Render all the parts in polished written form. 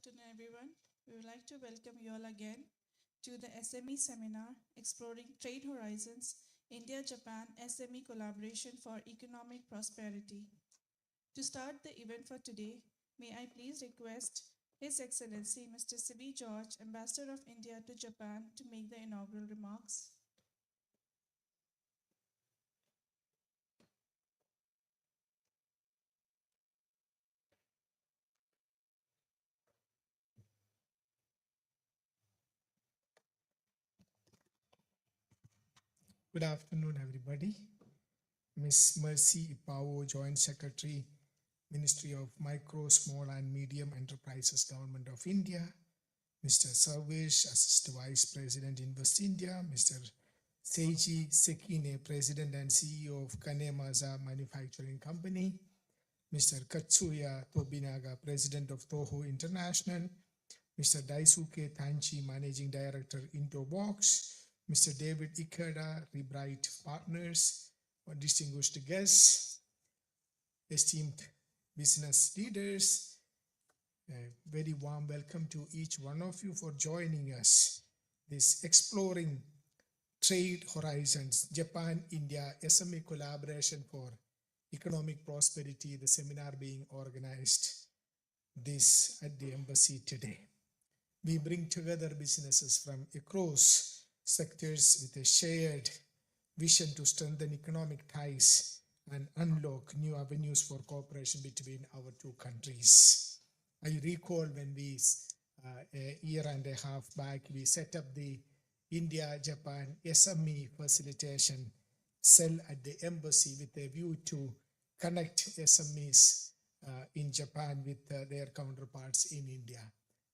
afternoon, everyone. We would like to welcome you all again to the SME seminar exploring trade horizons, India Japan SME collaboration for economic prosperity. To start the event for today, may I please request His Excellency Mr. Sibi George, Ambassador of India to Japan, to make the inaugural remarks. Good afternoon, everybody. Ms. Mercy Ipao, Joint Secretary, Ministry of Micro, Small and Medium Enterprises, Government of India. Mr. Sarvesh, Assistant Vice President, Invest India. Mr. Seiji Sekine, President and CEO of Kanemaza Manufacturing Company. Mr. Katsuya Tobinaga, President of Toho International. Mr. Daisuke Tanchi, Managing Director, Intobox. Mr. David Ikeda, Rebright Partners, distinguished guests, esteemed business leaders, a very warm welcome to each one of you for joining us. This Exploring Trade Horizons, Japan-India SME Collaboration for Economic Prosperity, the seminar being organized this at the embassy today. We bring together businesses from across sectors with a shared vision to strengthen economic ties and unlock new avenues for cooperation between our two countries. I recall when we, a year and a half back, we set up the India-Japan SME facilitation cell at the embassy with a view to connect SMEs in Japan with their counterparts in India.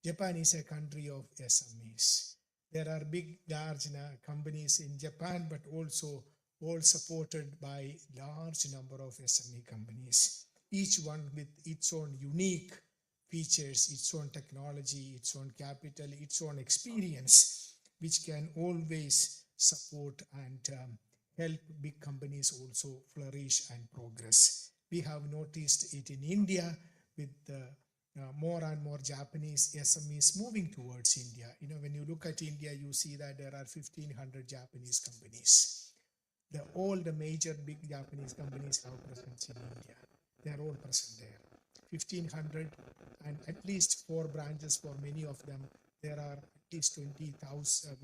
Japan is a country of SMEs. There are big, large companies in Japan, but also all supported by large number of SME companies, each one with its own unique features, its own technology, its own capital, its own experience, which can always support and help big companies also flourish and progress. We have noticed it in India with more and more Japanese SMEs moving towards India. When you look at India, you see that there are 1,500 Japanese companies. All the major big Japanese companies have presence in India. They are all present there. 1,500 and at least 4 branches for many of them. There are at least 20,000,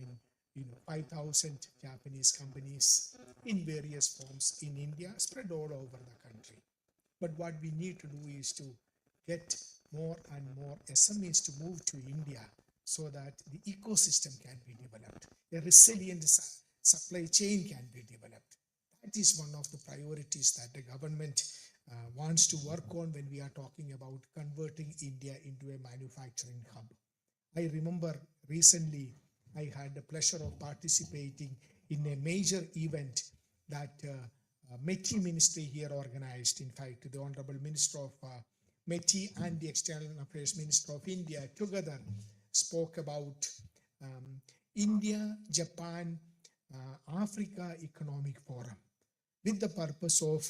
5,000 Japanese companies in various forms in India, spread all over the country. But what we need to do is to get more and more SMEs to move to India so that the ecosystem can be developed. A resilient supply chain can be developed. That is one of the priorities that the government wants to work on when we are talking about converting India into a manufacturing hub. I remember recently I had the pleasure of participating in a major event that METI ministry here organized. In fact, the Honorable Minister of METI and the External Affairs Minister of India together spoke about India, Japan, Africa Economic Forum with the purpose of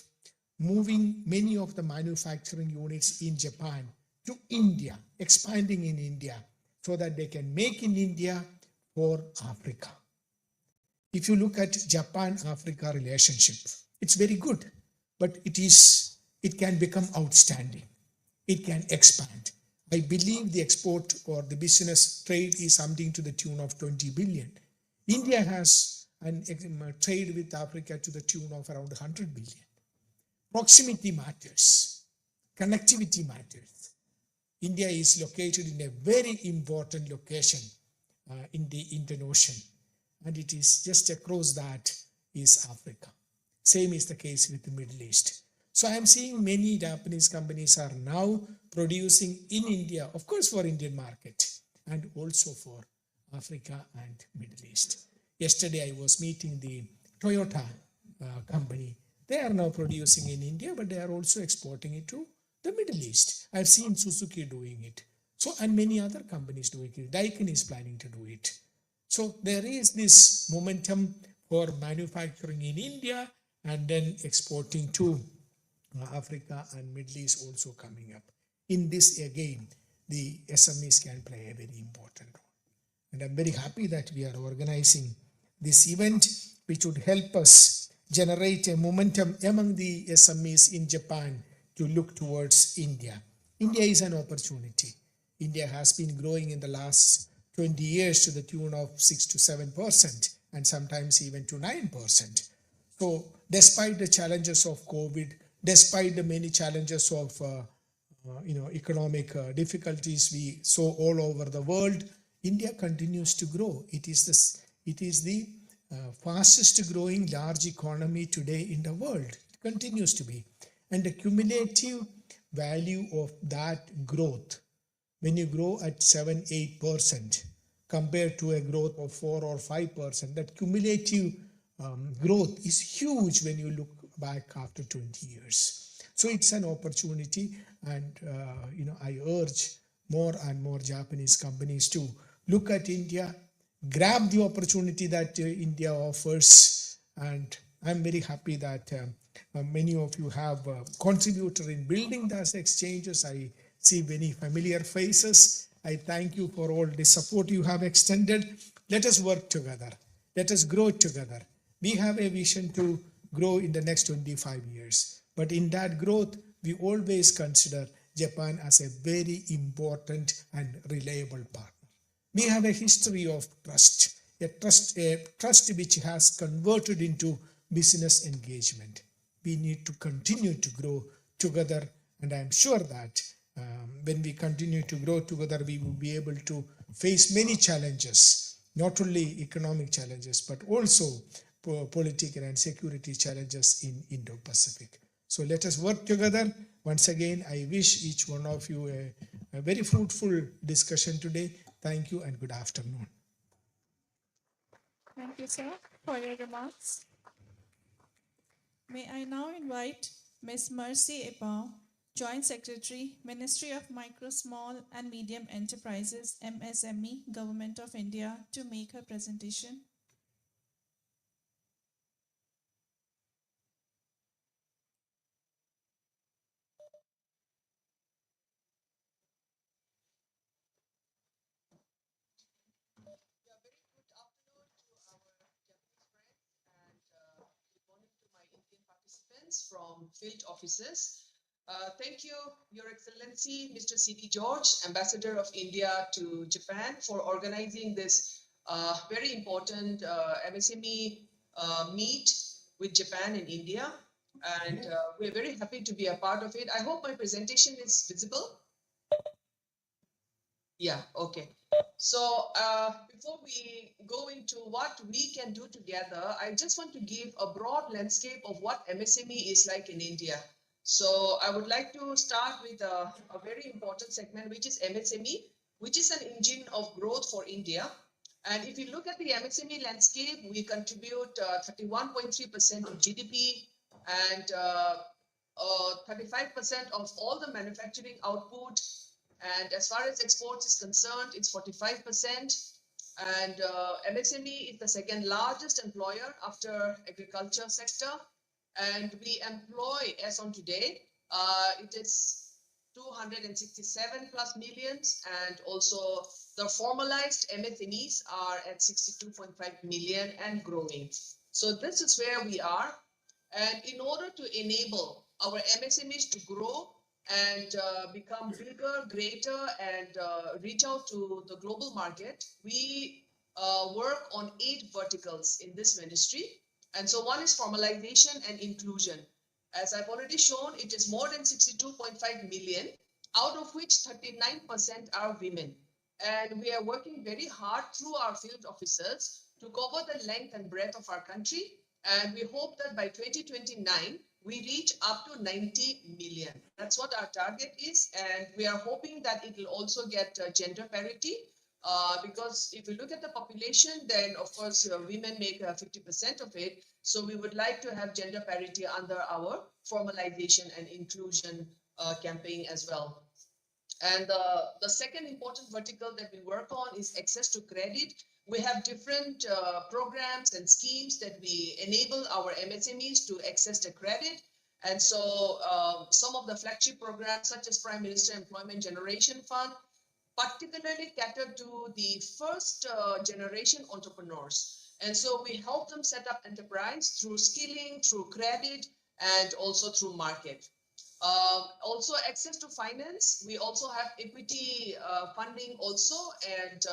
moving many of the manufacturing units in Japan to India, expanding in India so that they can make in India for Africa. If you look at Japan-Africa relationship, it's very good, but it can become outstanding. It can expand. I believe the export or the business trade is something to the tune of 20 billion. India has a trade with Africa to the tune of around 100 billion. Proximity matters. Connectivity matters. India is located in a very important location in the Indian Ocean, and it is just across that is Africa. Same is the case with the Middle East. So I am seeing many Japanese companies are now producing in India, of course for Indian market and also for Africa and Middle East. Yesterday I was meeting the Toyota company. They are now producing in India, but they are also exporting it to the Middle East. I've seen Suzuki doing it. So, and many other companies doing it. Daikin is planning to do it. So there is this momentum for manufacturing in India and then exporting to Africa and Middle East also coming up. In this again, the SMEs can play a very important role. And I'm very happy that we are organizing this event, which would help us generate a momentum among the SMEs in Japan to look towards India. India is an opportunity. India has been growing in the last 20 years to the tune of 6 to 7%, and sometimes even to 9%. So despite the challenges of COVID, despite the many challenges of economic difficulties we saw all over the world, India continues to grow. It is the fastest growing large economy today in the world. It continues to be. And the cumulative value of that growth, when you grow at 7-8% compared to a growth of 4 or 5%, that cumulative growth is huge when you look back after 20 years. So it's an opportunity, and I urge more and more Japanese companies to look at India, grab the opportunity that India offers. And I'm very happy that many of you have contributed in building those exchanges. I see many familiar faces. I thank you for all the support you have extended. Let us work together. Let us grow together. We have a vision to grow in the next 25 years. But in that growth, we always consider Japan as a very important and reliable partner. We have a history of trust, a trust which has converted into business engagement. We need to continue to grow together, and I'm sure that when we continue to grow together, we will be able to face many challenges, not only economic challenges, but also political and security challenges in Indo-Pacific. So let us work together. Once again, I wish each one of you a very fruitful discussion today. Thank you and good afternoon. Thank you, sir, for your remarks. May I now invite Ms. Mercy Epao, Joint Secretary, Ministry of Micro, Small and Medium Enterprises, MSME, Government of India, to make her presentation. From field offices. Thank you, Your Excellency, Mr. C.D. George, Ambassador of India to Japan, for organizing this very important MSME meet with Japan and India. And we're very happy to be a part of it. I hope my presentation is visible. Yeah, okay. So before we go into what we can do together, I just want to give a broad landscape of what MSME is like in India. So I would like to start with a very important segment, which is MSME, which is an engine of growth for India. And if you look at the MSME landscape, we contribute 31.3% of GDP and 35% of all the manufacturing output. And as far as exports is concerned, it's 45%. And MSME is the second largest employer after agriculture sector. And we employ, as on today, it is 267 plus millions. And also the formalized MSMEs are at 62.5 million and growing. So this is where we are. And in order to enable our MSMEs to grow and become bigger, greater, and reach out to the global market, we work on 8 verticals in this ministry. And so one is formalization and inclusion. As I've already shown, it is more than 62.5 million, out of which 39% are women. And we are working very hard through our field officers to cover the length and breadth of our country. And we hope that by 2029, we reach up to 90 million. That's what our target is. And we are hoping that it will also get gender parity. Because if you look at the population, then of course women make 50% of it. So we would like to have gender parity under our formalization and inclusion campaign as well. And the second important vertical that we work on is access to credit. We have different programs and schemes that we enable our MSMEs to access the credit. And so some of the flagship programs, such as Prime Minister Employment Generation Fund, particularly cater to the first generation entrepreneurs. And so we help them set up enterprise through skilling, through credit, and also through market. Also access to finance. We also have equity funding also, and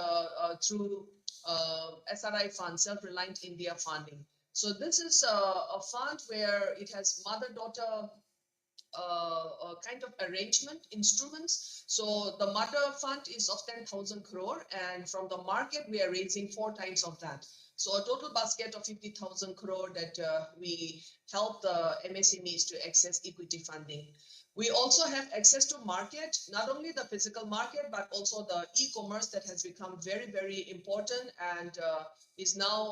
through SRI fund, Self-Reliant India funding. So this is a fund where it has mother-daughter kind of arrangement instruments. So the mother fund is of 10,000 crore, and from the market we are raising 4 times of that. So a total basket of 50,000 crore that we help the MSMEs to access equity funding. We also have access to market, not only the physical market, but also the e-commerce that has become very, very important and is now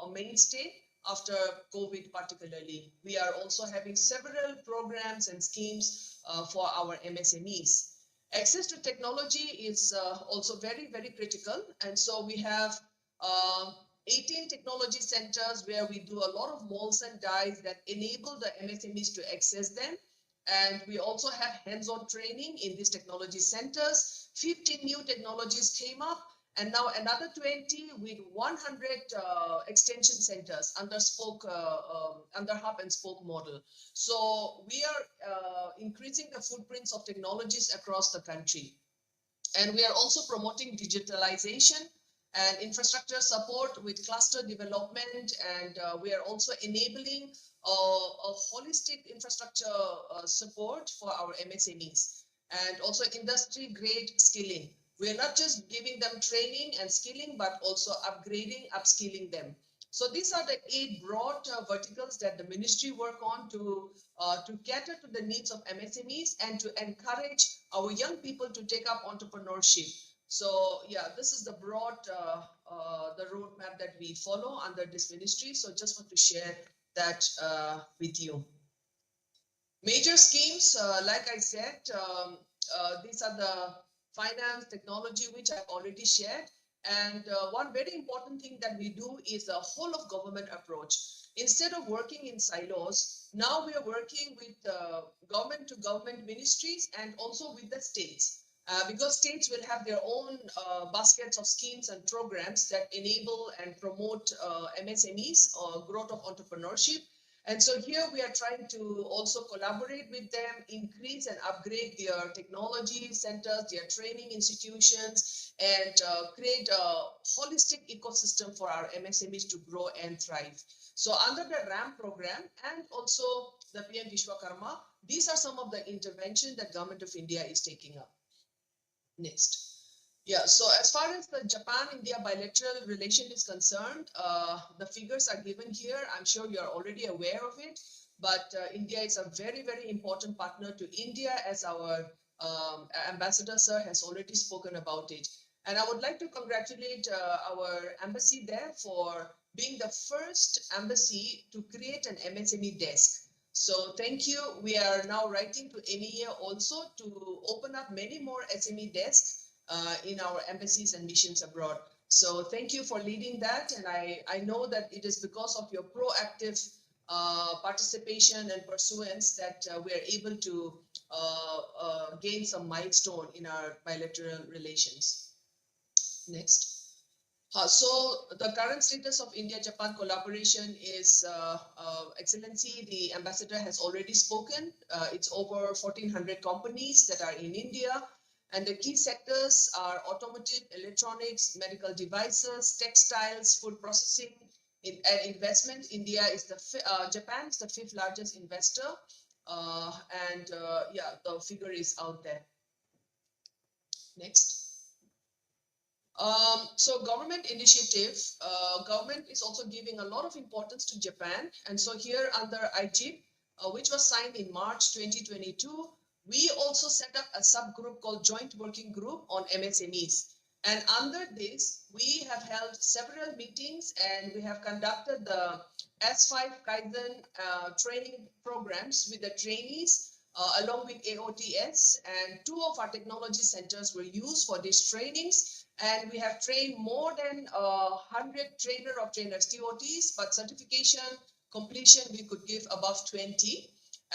a mainstay after COVID particularly. We are also having several programs and schemes for our MSMEs. Access to technology is also very, very critical. And so we have 18 technology centers where we do a lot of molds and dies that enable the MSMEs to access them. And we also have hands-on training in these technology centers. 15 new technologies came up, and now another 20 with 100 extension centers under hub and spoke model. So we are increasing the footprints of technologies across the country. And we are also promoting digitalization and infrastructure support with cluster development, and we are also enabling a holistic infrastructure support for our MSMEs, and also industry grade skilling. We are not just giving them training and skilling, but also upskilling them. So these are the 8 broad verticals that the ministry work on to cater to the needs of MSMEs and to encourage our young people to take up entrepreneurship. So yeah, this is the broad the roadmap that we follow under this ministry. So just want to share that with you. Major schemes, like I said, these are the finance, technology, which I've already shared. And one very important thing that we do is a whole of government approach. Instead of working in silos, now we are working with government to government ministries and also with the states. Because states will have their own baskets of schemes and programs that enable and promote MSMEs or growth of entrepreneurship. And so here we are trying to also collaborate with them, increase and upgrade their technology centers, their training institutions, and create a holistic ecosystem for our MSMEs to grow and thrive. So under the RAM program and also the PM Vishwakarma, these are some of the interventions that Government of India is taking up. Next. Yeah, so as far as the Japan-India bilateral relation is concerned, the figures are given here. I'm sure you're already aware of it, but India is a very, very important partner to India, as our ambassador, sir, has already spoken about it. And I would like to congratulate our embassy there for being the first embassy to create an MSME desk. So thank you. We are now writing to NEA also to open up many more SME desks in our embassies and missions abroad. So thank you for leading that. And I know that it is because of your proactive participation and pursuance that we are able to gain some milestone in our bilateral relations. Next. So the current status of India-Japan collaboration is, Excellency, the ambassador has already spoken. It's over 1,400 companies that are in India. And the key sectors are automotive, electronics, medical devices, textiles, food processing, and investment. India is Japan is the 5th largest investor. Yeah, the figure is out there. Next. So government initiative, government is also giving a lot of importance to Japan. And so here under IGIP, which was signed in March 2022, we also set up a subgroup called Joint Working Group on MSMEs. And under this, we have held several meetings and we have conducted the S5 Kaizen training programs with the trainees along with AOTS, and 2 of our technology centers were used for these trainings. And we have trained more than 100 trainers, TOTs, but certification completion, we could give above 20.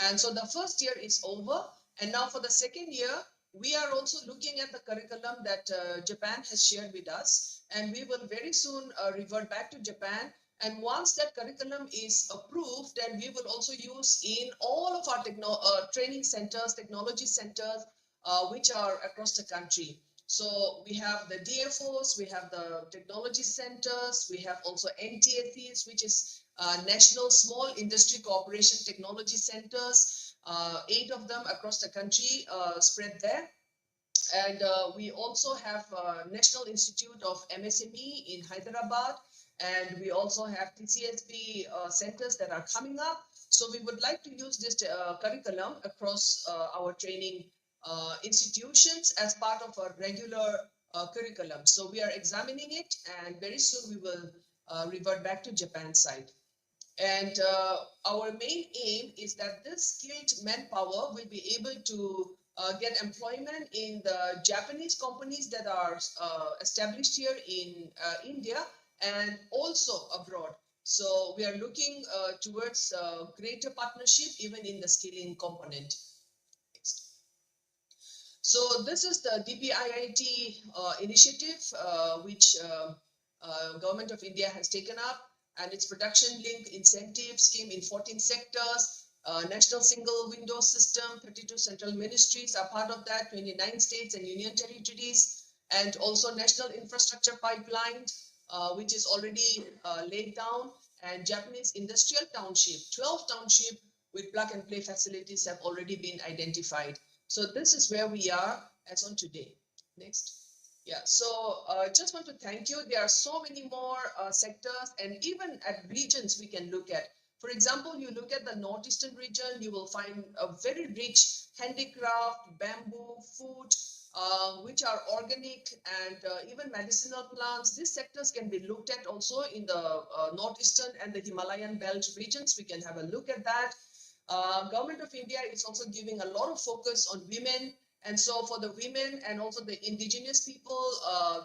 And so the first year is over. And now for the second year, we are also looking at the curriculum that Japan has shared with us, and we will very soon revert back to Japan. And once that curriculum is approved, then we will also use in all of our training centers, technology centers, which are across the country. So we have the DFOs, we have the technology centers, we have also NTSCs, which is National Small Industry Cooperation Technology Centers, 8 of them across the country spread there. And we also have National Institute of MSME in Hyderabad, and we also have TCSB centers that are coming up. So we would like to use this curriculum across our training institutions as part of our regular curriculum. So we are examining it, and very soon we will revert back to Japan side. And our main aim is that this skilled manpower will be able to get employment in the Japanese companies that are established here in India and also abroad. So we are looking towards greater partnership even in the skilling component. Next. So this is the DPIIT initiative, which Government of India has taken up, and its production link incentive scheme in 14 sectors, national single window system, 32 central ministries are part of that, 29 states and union territories, and also national infrastructure pipeline, which is already laid down, and Japanese industrial township, 12 township with plug and play facilities have already been identified. So this is where we are as on today. Next. Yeah, so just want to thank you. There are so many more sectors, and even at regions we can look at. For example, you look at the northeastern region, you will find a very rich handicraft, bamboo, food, which are organic, and even medicinal plants. These sectors can be looked at also in the northeastern and the Himalayan belt regions. We can have a look at that. Government of India is also giving a lot of focus on women. And so for the women and also the indigenous people,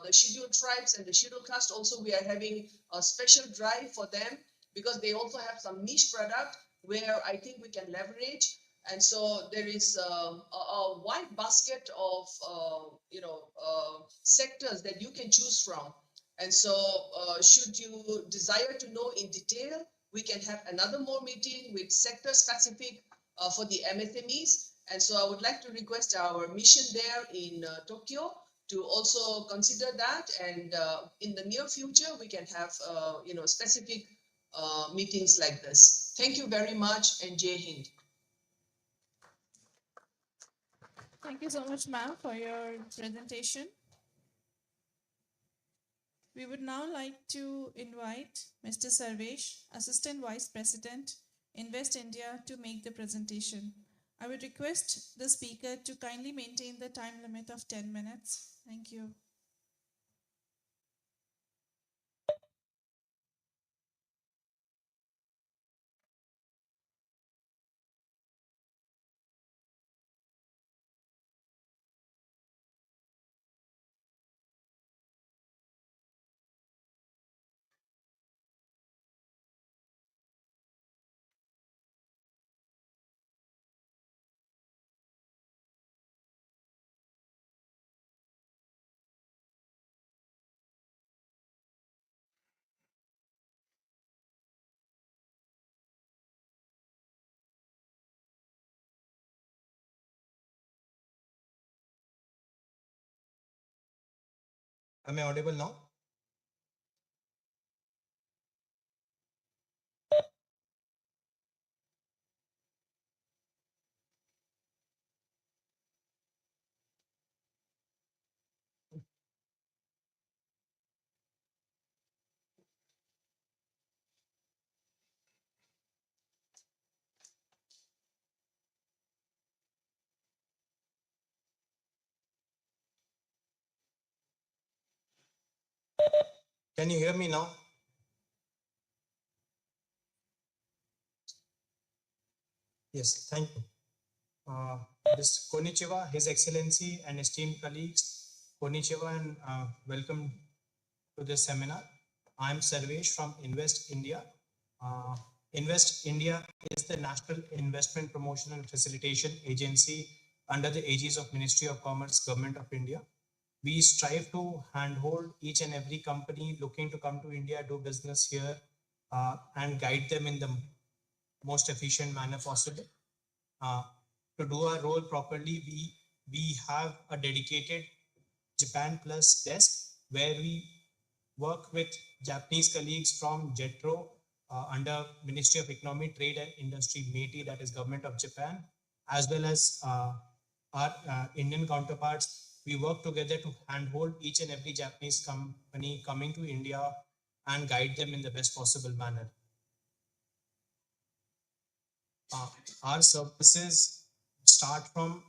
the scheduled tribes and the scheduled caste, also we are having a special drive for them because they also have some niche product where I think we can leverage. And so there is a wide basket of, sectors that you can choose from. And so should you desire to know in detail, we can have another more meeting with sector specific for the MSMEs. And so I would like to request our mission there in Tokyo to also consider that. And in the near future, we can have, specific meetings like this. Thank you very much, and Jai Hind. Thank you so much, ma'am, for your presentation. We would now like to invite Mr. Sarvesh, Assistant Vice President, Invest India, to make the presentation. I would request the speaker to kindly maintain the time limit of 10 minutes. Thank you. Am I audible now? Can you hear me now? Yes, thank you. This Konnichiwa, His Excellency and esteemed colleagues, Konnichiwa and welcome to this seminar. I am Sarvesh from Invest India. Invest India is the National Investment Promotion and Facilitation Agency under the aegis of Ministry of Commerce, Government of India. We strive to handhold each and every company looking to come to India, do business here, and guide them in the most efficient manner possible. To do our role properly, we have a dedicated Japan Plus desk where we work with Japanese colleagues from JETRO under Ministry of Economy, Trade and Industry, METI, that is Government of Japan, as well as our Indian counterparts. We work together to handhold each and every Japanese company coming to India and guide them in the best possible manner. Our services start from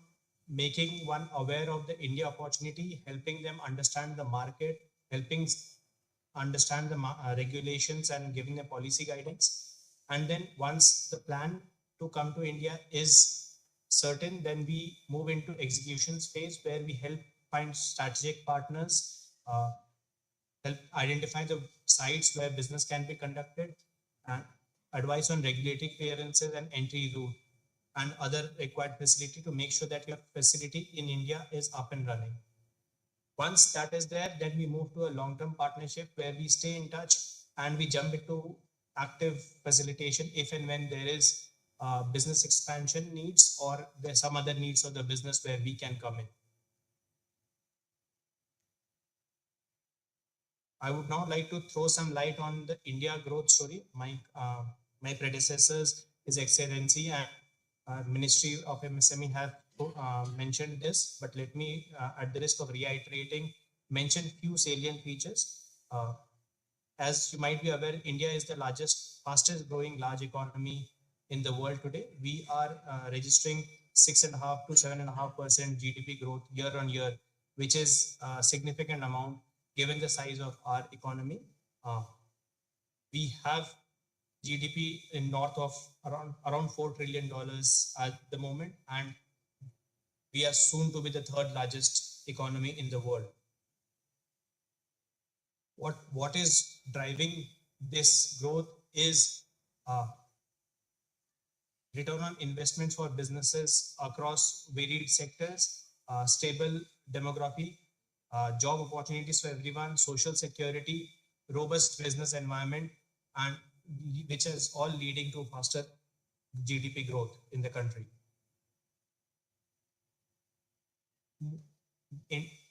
making one aware of the India opportunity, helping them understand the market, helping understand the regulations and giving them policy guidance. And then once the plan to come to India is certain, then we move into executions phase where we help find strategic partners, help identify the sites where business can be conducted, and advice on regulatory clearances and entry route and other required facility to make sure that your facility in India is up and running. Once that is there, then we move to a long-term partnership where we stay in touch and we jump into active facilitation if and when there is business expansion needs or there's some other needs of the business where we can come in. I would now like to throw some light on the India growth story. My predecessors, His Excellency and Ministry of MSME have mentioned this, but let me, at the risk of reiterating, mention few salient features. As you might be aware, India is the fastest growing large economy in the world today. We are registering 6.5 to 7.5% GDP growth year on year, which is a significant amount given the size of our economy. We have GDP in north of around $4 trillion at the moment, and we are soon to be the third largest economy in the world. What is driving this growth is return on investments for businesses across varied sectors, stable demography, job opportunities for everyone, social security, robust business environment, and which is all leading to faster GDP growth in the country.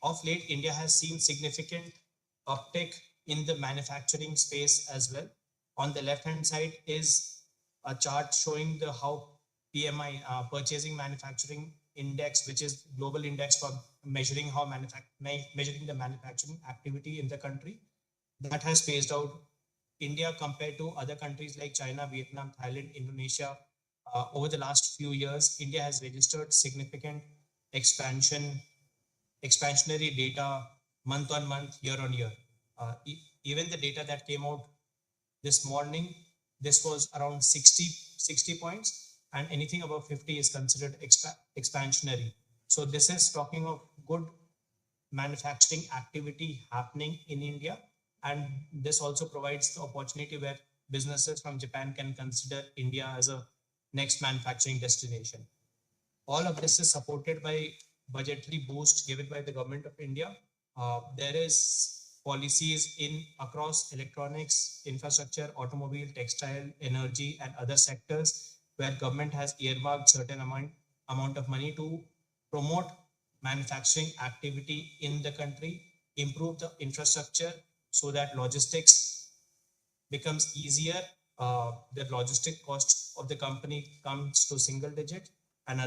Of late, India has seen significant uptick in the manufacturing space as well. On the left-hand side is a chart showing how PMI, Purchasing Manufacturing Index, which is global index for measuring the manufacturing activity in the country, that has phased out. India compared to other countries like China, Vietnam, Thailand, Indonesia, over the last few years, India has registered significant expansionary data month on month, year on year. Even the data that came out this morning, this was around 60 points, and anything above 50 is considered expansionary. So this is talking of good manufacturing activity happening in India. And this also provides the opportunity where businesses from Japan can consider India as a next manufacturing destination. All of this is supported by budgetary boost given by the government of India. There is policies across electronics, infrastructure, automobile, textile, energy, and other sectors where government has earmarked certain amount of money to promote manufacturing activity in the country, improve the infrastructure, so that logistics becomes easier. The logistic cost of the company comes to single digit, and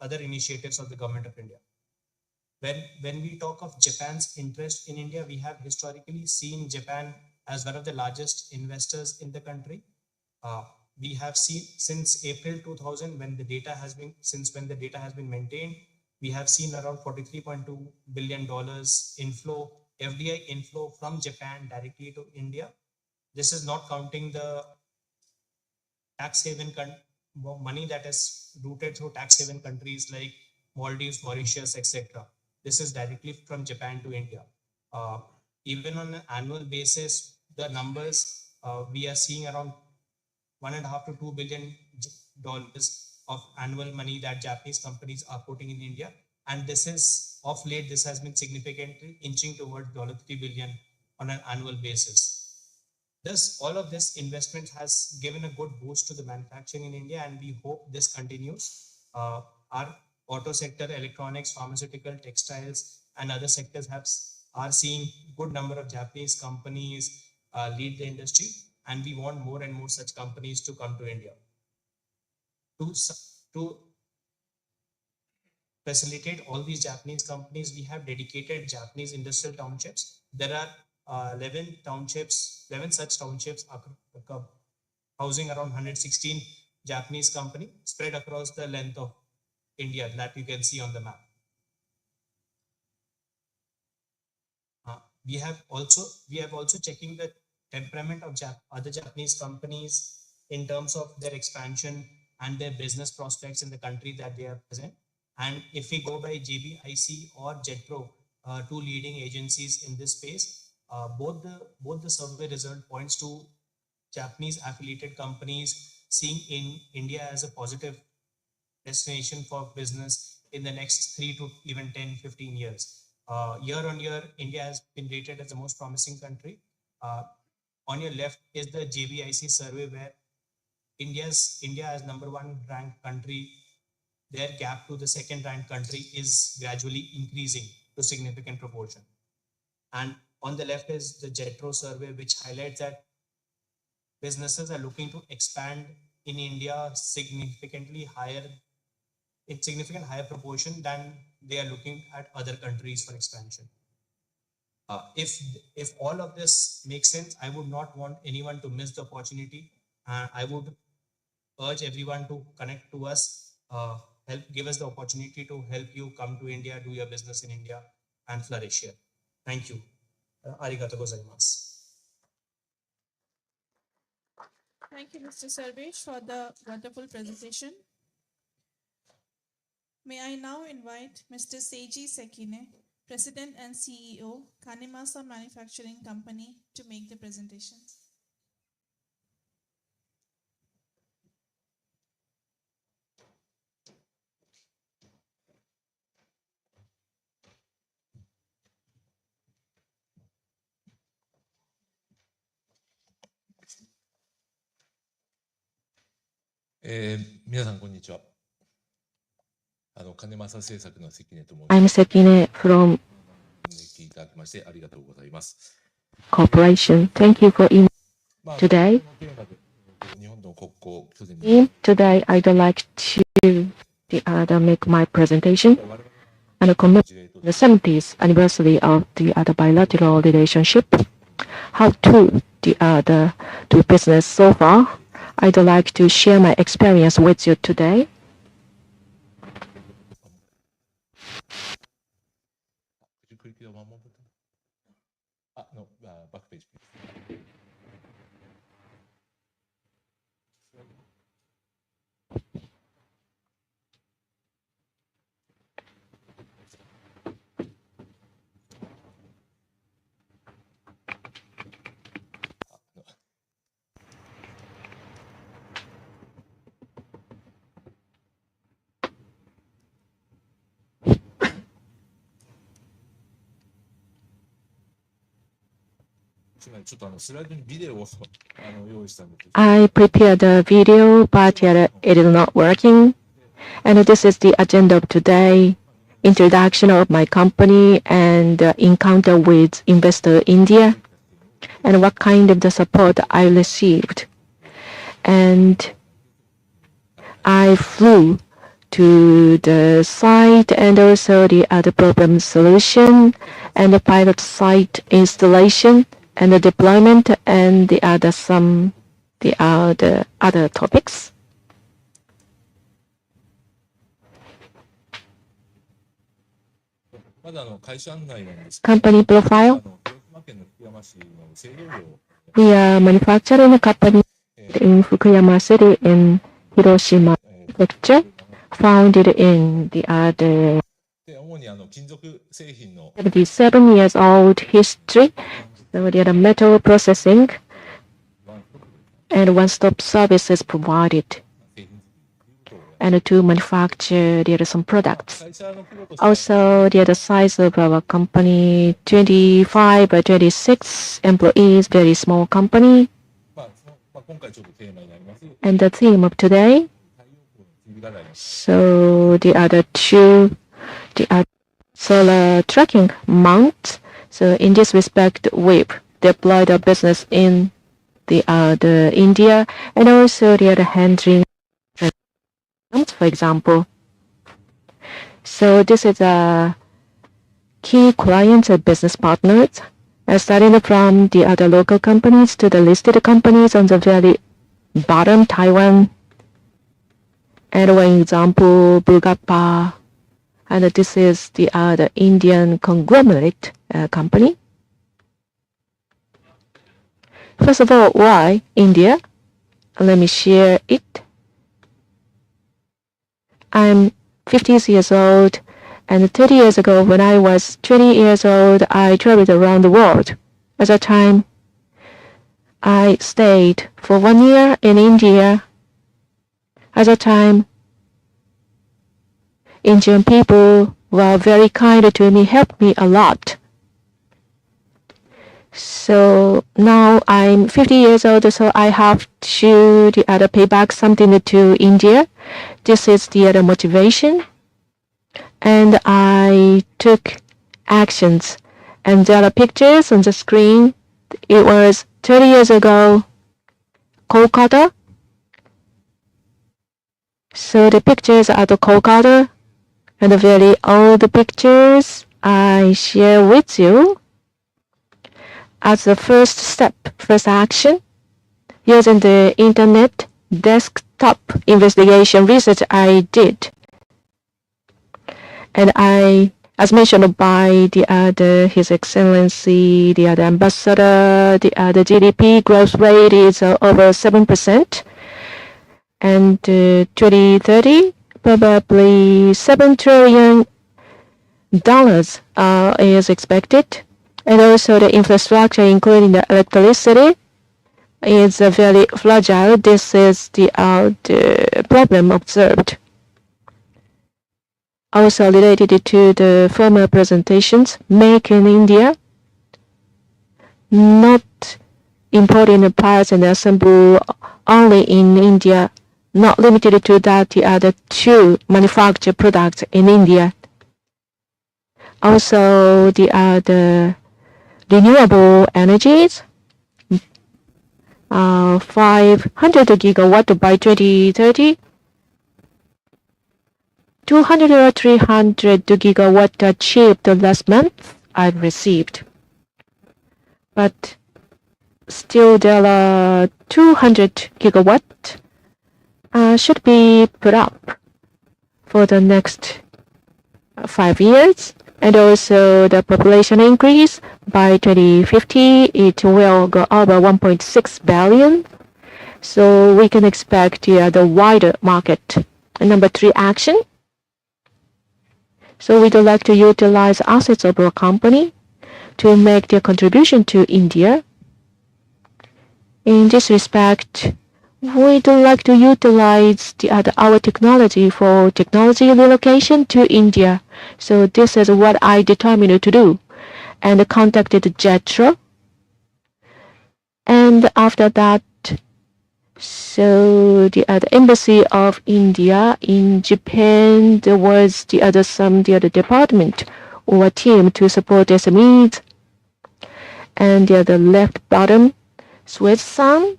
other initiatives of the government of India. When we talk of Japan's interest in India, we have historically seen Japan as one of the largest investors in the country. We have seen since April 2000, when the data has been maintained, we have seen around $43.2 billion inflow, FDI inflow from Japan directly to India. This is not counting the tax haven money that is routed through tax haven countries like Maldives, Mauritius, etc. This is directly from Japan to India. Even on an annual basis, the numbers we are seeing around $1.5 to $2 billion of annual money that Japanese companies are putting in India. And this is, of late, this has been significantly inching towards $3 billion on an annual basis. Thus, all of this investment has given a good boost to the manufacturing in India, and we hope this continues. Our auto sector, electronics, pharmaceutical, textiles, and other sectors are seeing good number of Japanese companies lead the industry, and we want more and more such companies to come to India. To facilitate all these Japanese companies, we have dedicated Japanese industrial townships. There are 11 such townships housing around 116 Japanese companies spread across the length of India that you can see on the map. We have also checking the temperament of other Japanese companies in terms of their expansion and their business prospects in the country that they are present. And if we go by JBIC or JETRO, two leading agencies in this space, both the survey result points to Japanese affiliated companies seeing in India as a positive destination for business in the next 3 to even 10, 15 years. Year on year, India has been rated as the most promising country. On your left is the JBIC survey where India as #1 ranked country, their gap to the second ranked country is gradually increasing to significant proportion. And on the left is the JETRO survey, which highlights that businesses are looking to expand in India significant higher proportion than they are looking at other countries for expansion. If all of this makes sense, I would not want anyone to miss the opportunity. I would urge everyone to connect to us, give us the opportunity to help you come to India, do your business in India, and flourish here. Thank you. Arigato gozaimasu. Thank you, Mr. Sarvesh, for the wonderful presentation. May I now invite Mr. Seiji Sekine, President and CEO, Kanimasa Manufacturing Company, to make the presentation. I'm 皆さんこんにちは。金正製作の関根と申し I'm ます。 Sekine from 聞いていただきましてありがとうございます。 Corporation. Thank you for inviting まあ、 today. このテーマで日本の国交拠点に Today, I'd like to make my presentation 我々 and commemorate 事例と the 70th anniversary of the bilateral relationship. How to do business so far. I'd like to share my experience with you today. Could you click one more button? No, back page. No.ちょっとスライドにビデオを用意したんですけど I prepared a video, but yet it is not working. And this is the agenda of today. Introduction of my company and encounter with investor India and what kind of the support I received. And I flew to the site and also the other problem solution and the pilot site installation and the deployment and the other topics. まだ会社案内なんです Company けど、 profile. 広島県の福山市の製造業を We are manufacturing a company in Fukuyama City in Hiroshima Prefecture, founded in the で主に金属製品の 77 years old history. So they are metal processing ワンストップ and one-stop services provided. 製品ということを and to manufacture some products. 会社の規模としては Also, the size of our company, 25 or 26 employees, very small company. 今回ちょっとテーマになります。 And the theme of today, 太陽光の次がなります。 so the other two, the solar tracking mounts. So in this respect, we've deployed our business in the India and also the other handling, for example. So this is a key clients and business partners, starting from the other local companies to the listed companies on the very bottom, Taiwan. And one example, Bugapa. And this is the other Indian conglomerate company. First of all, why India? Let me share it. I'm 50 years old, and 30 years ago, when I was 20 years old, I traveled around the world. At that time, I stayed for 1 year in India. At that time, Indian people were very kind to me, helped me a lot. So now I'm 50 years old, so I have to pay back something to India. This is the other motivation. And I took actions. And there are pictures on the screen. It was 30 years ago, Kolkata. So the pictures are the Kolkata. And the very old pictures I share with you. As the first step, first action, using the internet desktop investigation research I did. And as mentioned by His Excellency, the other ambassador, the GDP growth rate is over 7%. And 2030, probably $7 trillion is expected. And also the infrastructure, including the electricity, is very fragile. This is the problem observed. Also related to the former presentations, Make in India, not importing parts and assemble only in India, not limited to that, the other two manufacture products in India. Also the renewable energies, 500 gigawatt by 2030, 200 or 300 gigawatt achieved last month I've received. But still there are 200 gigawatt should be put up for the next 5 years. And also the population increase by 2050, it will go over 1.6 billion. So we can expect the wider market. And number 3, action. So we'd like to utilize assets of our company to make their contribution to India. In this respect, we'd like to utilize our technology for technology relocation to India. So this is what I determined to do, and contacted JETRO. And after that, so the embassy of India in Japan, there was the other department or team to support SMEs. And the other left bottom, Swiss-san,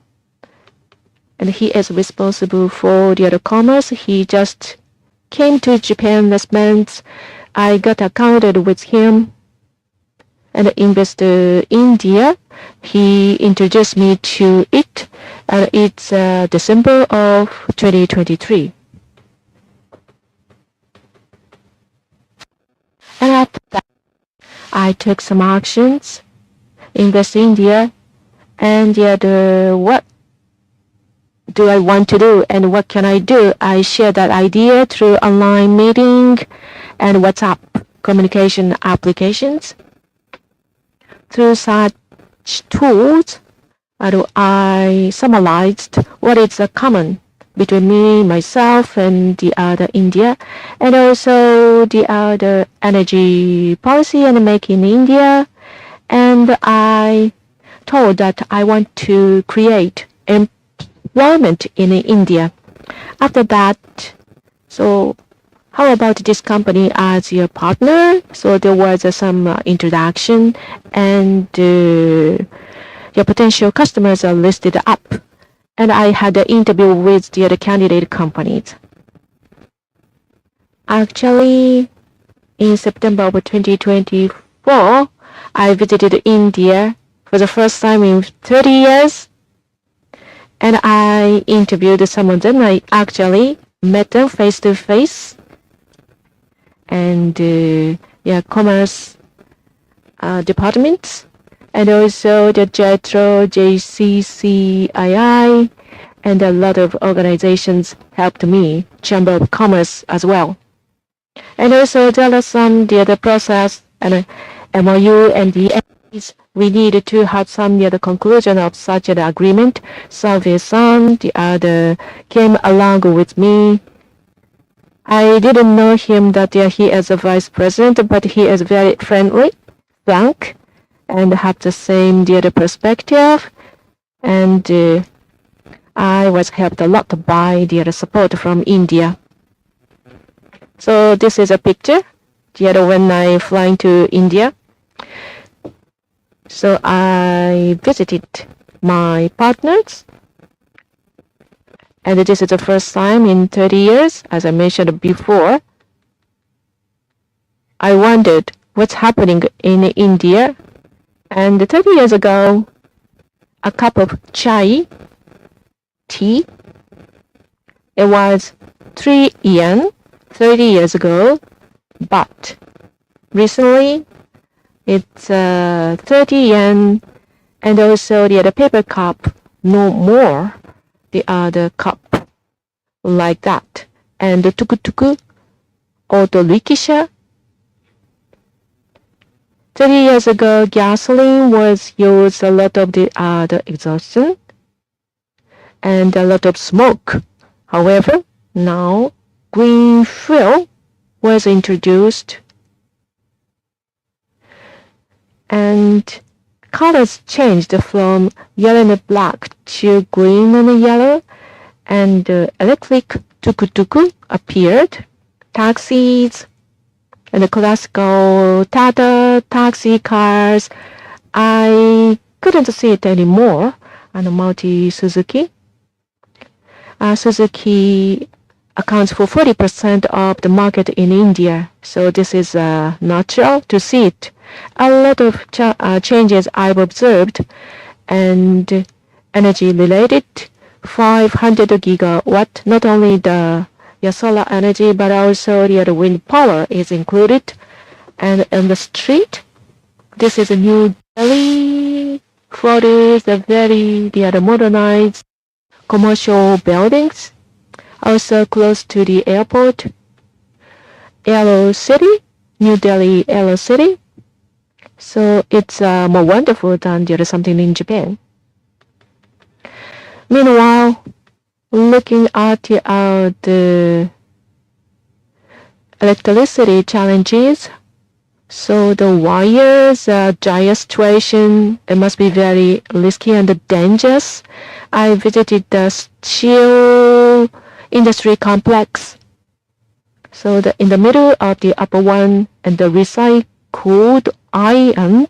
and he is responsible for the other commerce. He just came to Japan last month. I got acquainted with him. And Investor India, he introduced me to it. And it's December of 2023. And after that, I took some actions, Invest India, and the other what do I want to do and what can I do? I share that idea through online meeting and WhatsApp communication applications. Through such tools, I summarized what is common between me, myself, and the other India, and also the other energy policy and make in India. And I told that I want to create employment in India. After that, so how about this company as your partner? So there was some introduction, and your potential customers are listed up. And I had an interview with the other candidate companies. Actually, in September of 2024, I visited India for the first time in 30 years. And I interviewed some of them. I actually met them face to face. And commerce departments, and also the JETRO, JCCII, and a lot of organizations helped me, Chamber of Commerce as well. And also there are some the other process and MOU and the we need to have some the conclusion of such an agreement. So the other came along with me. I didn't know him that he is a vice president, but he is very friendly, frank, and have the same the other perspective. And I was helped a lot by the other support from India. So this is a picture the other when I flying to India. So I visited my partners. And this is the first time in 30 years, as I mentioned before. I wondered what's happening in India. And 30 years ago, a cup of chai, tea, it was 3 yen 30 years ago. But recently, it's 30 yen. And also the other paper cup, no more. The other cup like that, and the tuk-tuk auto rickshaw. 30 years ago, gasoline was used a lot of the other exhaustion and a lot of smoke. However, now green fuel was introduced, and colors changed from yellow and black to green and yellow, and electric tuk-tuk appeared, taxis, and the classical Tata taxi cars. I couldn't see it anymore, and Maruti Suzuki. Suzuki accounts for 40% of the market in India, so this is natural to see it. A lot of changes I've observed, and energy related 500 gigawatt, not only the solar energy, but also the other wind power is included. And on the street, this is a New Delhi photos, the other modernized commercial buildings, also close to the airport, Aero City, New Delhi Aero City. So it's more wonderful than the other something in Japan. Meanwhile, looking at the electricity challenges, so the wires, dire situation, it must be very risky and dangerous. I visited the steel industry complex. So in the middle of the upper one, and the recycled iron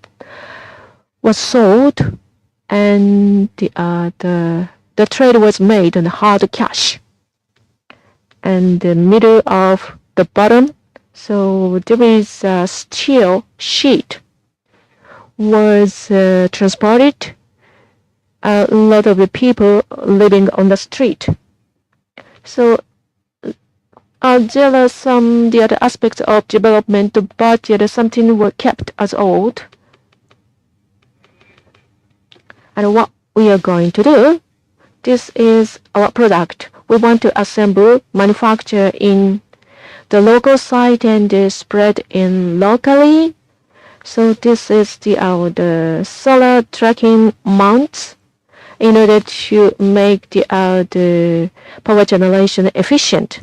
was sold, and the trade was made on hard cash. And the middle of the bottom, so there is a steel sheet was transported. A lot of the people living on the street. So there are some the other aspects of development, but there is something were kept as old. And what we are going to do, this is our product. We want to assemble, manufacture in the local site and spread in locally. So this is the solar tracking mounts, in order to make the power generation efficient.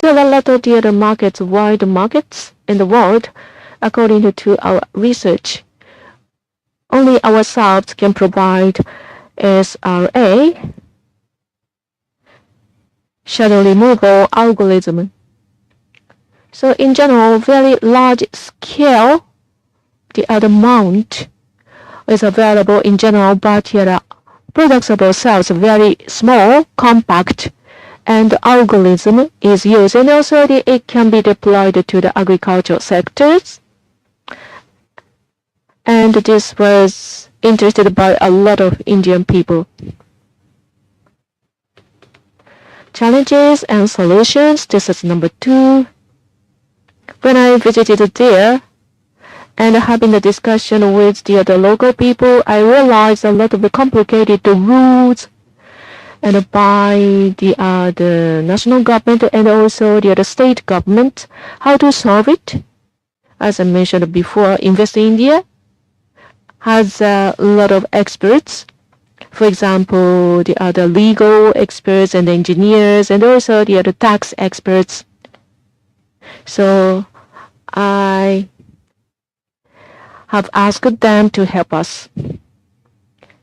There are a lot of the other markets, wide markets in the world, according to our research. Only ourselves can provide SRA, shadow removal algorithm. So in general, very large scale, the other amount is available in general, but here products of ourselves are very small, compact, and the algorithm is used, and also it can be deployed to the agricultural sectors. And this was interested by a lot of Indian people. Challenges and solutions. This is number 2. When I visited there and having a discussion with the other local people, I realized a lot of the complicated rules and by the national government and also the other state government, how to solve it. As I mentioned before, Invest India has a lot of experts. For example, the other legal experts and engineers and also the other tax experts. So I have asked them to help us.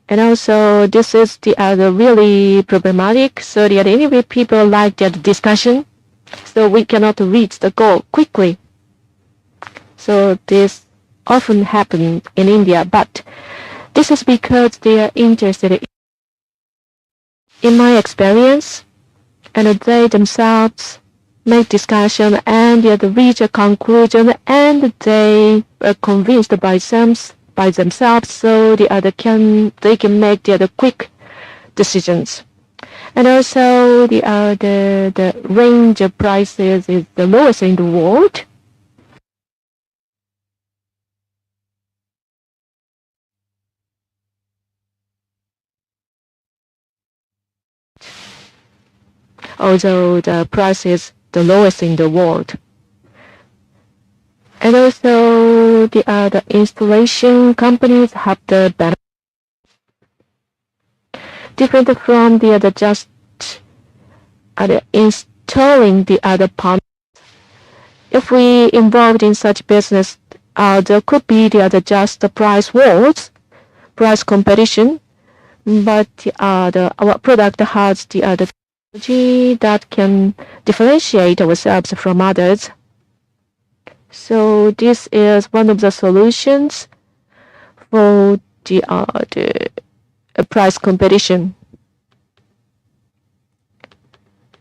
And also, this is the other really problematic. So the anyway, people like the discussion, so we cannot reach the goal quickly. So this often happens in India, but this is because they are interested in my experience, and they themselves make discussion and they reach a conclusion, and they are convinced by themselves, so they can make the other quick decisions. And also the range of prices is the lowest in the world. Although the price is the lowest in the world. And also the installation companies have the benefit different from the other just installing the other panels. If we involved in such business, there could be the other just the price wars, price competition, but our product has the other technology that can differentiate ourselves from others. So this is one of the solutions for the price competition.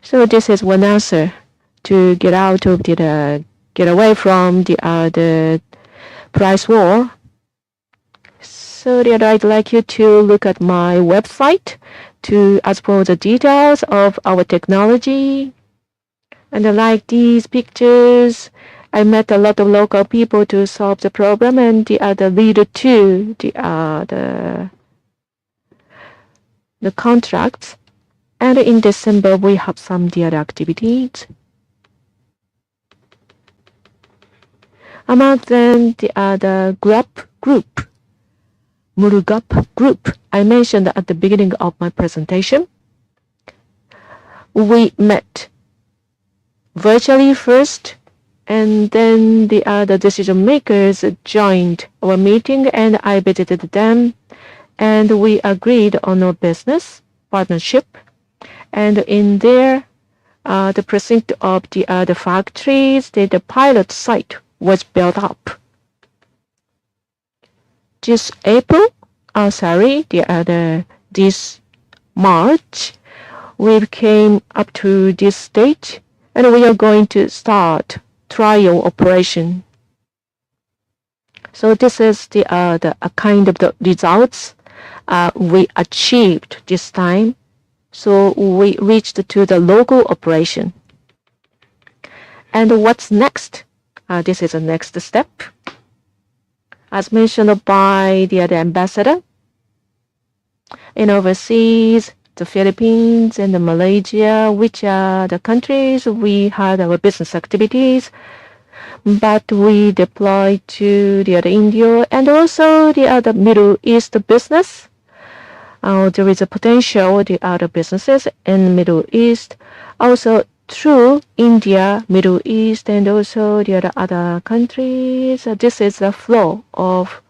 So this is one answer to get out of get away from the price war. So I'd like you to look at my website to ask for the details of our technology. And like these pictures, I met a lot of local people to solve the problem, and the leader to the contracts. And in December, we have some other activities. Among them, the group, Murugap group, I mentioned at the beginning of my presentation. We met virtually first, and then the other decision makers joined our meeting, and I visited them, and we agreed on a business partnership. And in there, the precinct of the factories, the pilot site was built up. This March, we came up to this stage, and we are going to start trial operation. So this is the kind of the results we achieved this time. So we reached to the local operation. And what's next? This is the next step. As mentioned by the other ambassador, in overseas, the Philippines and Malaysia, which are the countries we had our business activities. but we deploy to the other India and also the other Middle East business. There is a potential the other businesses in Middle East, also through India, Middle East, and also the other countries. This is the flow of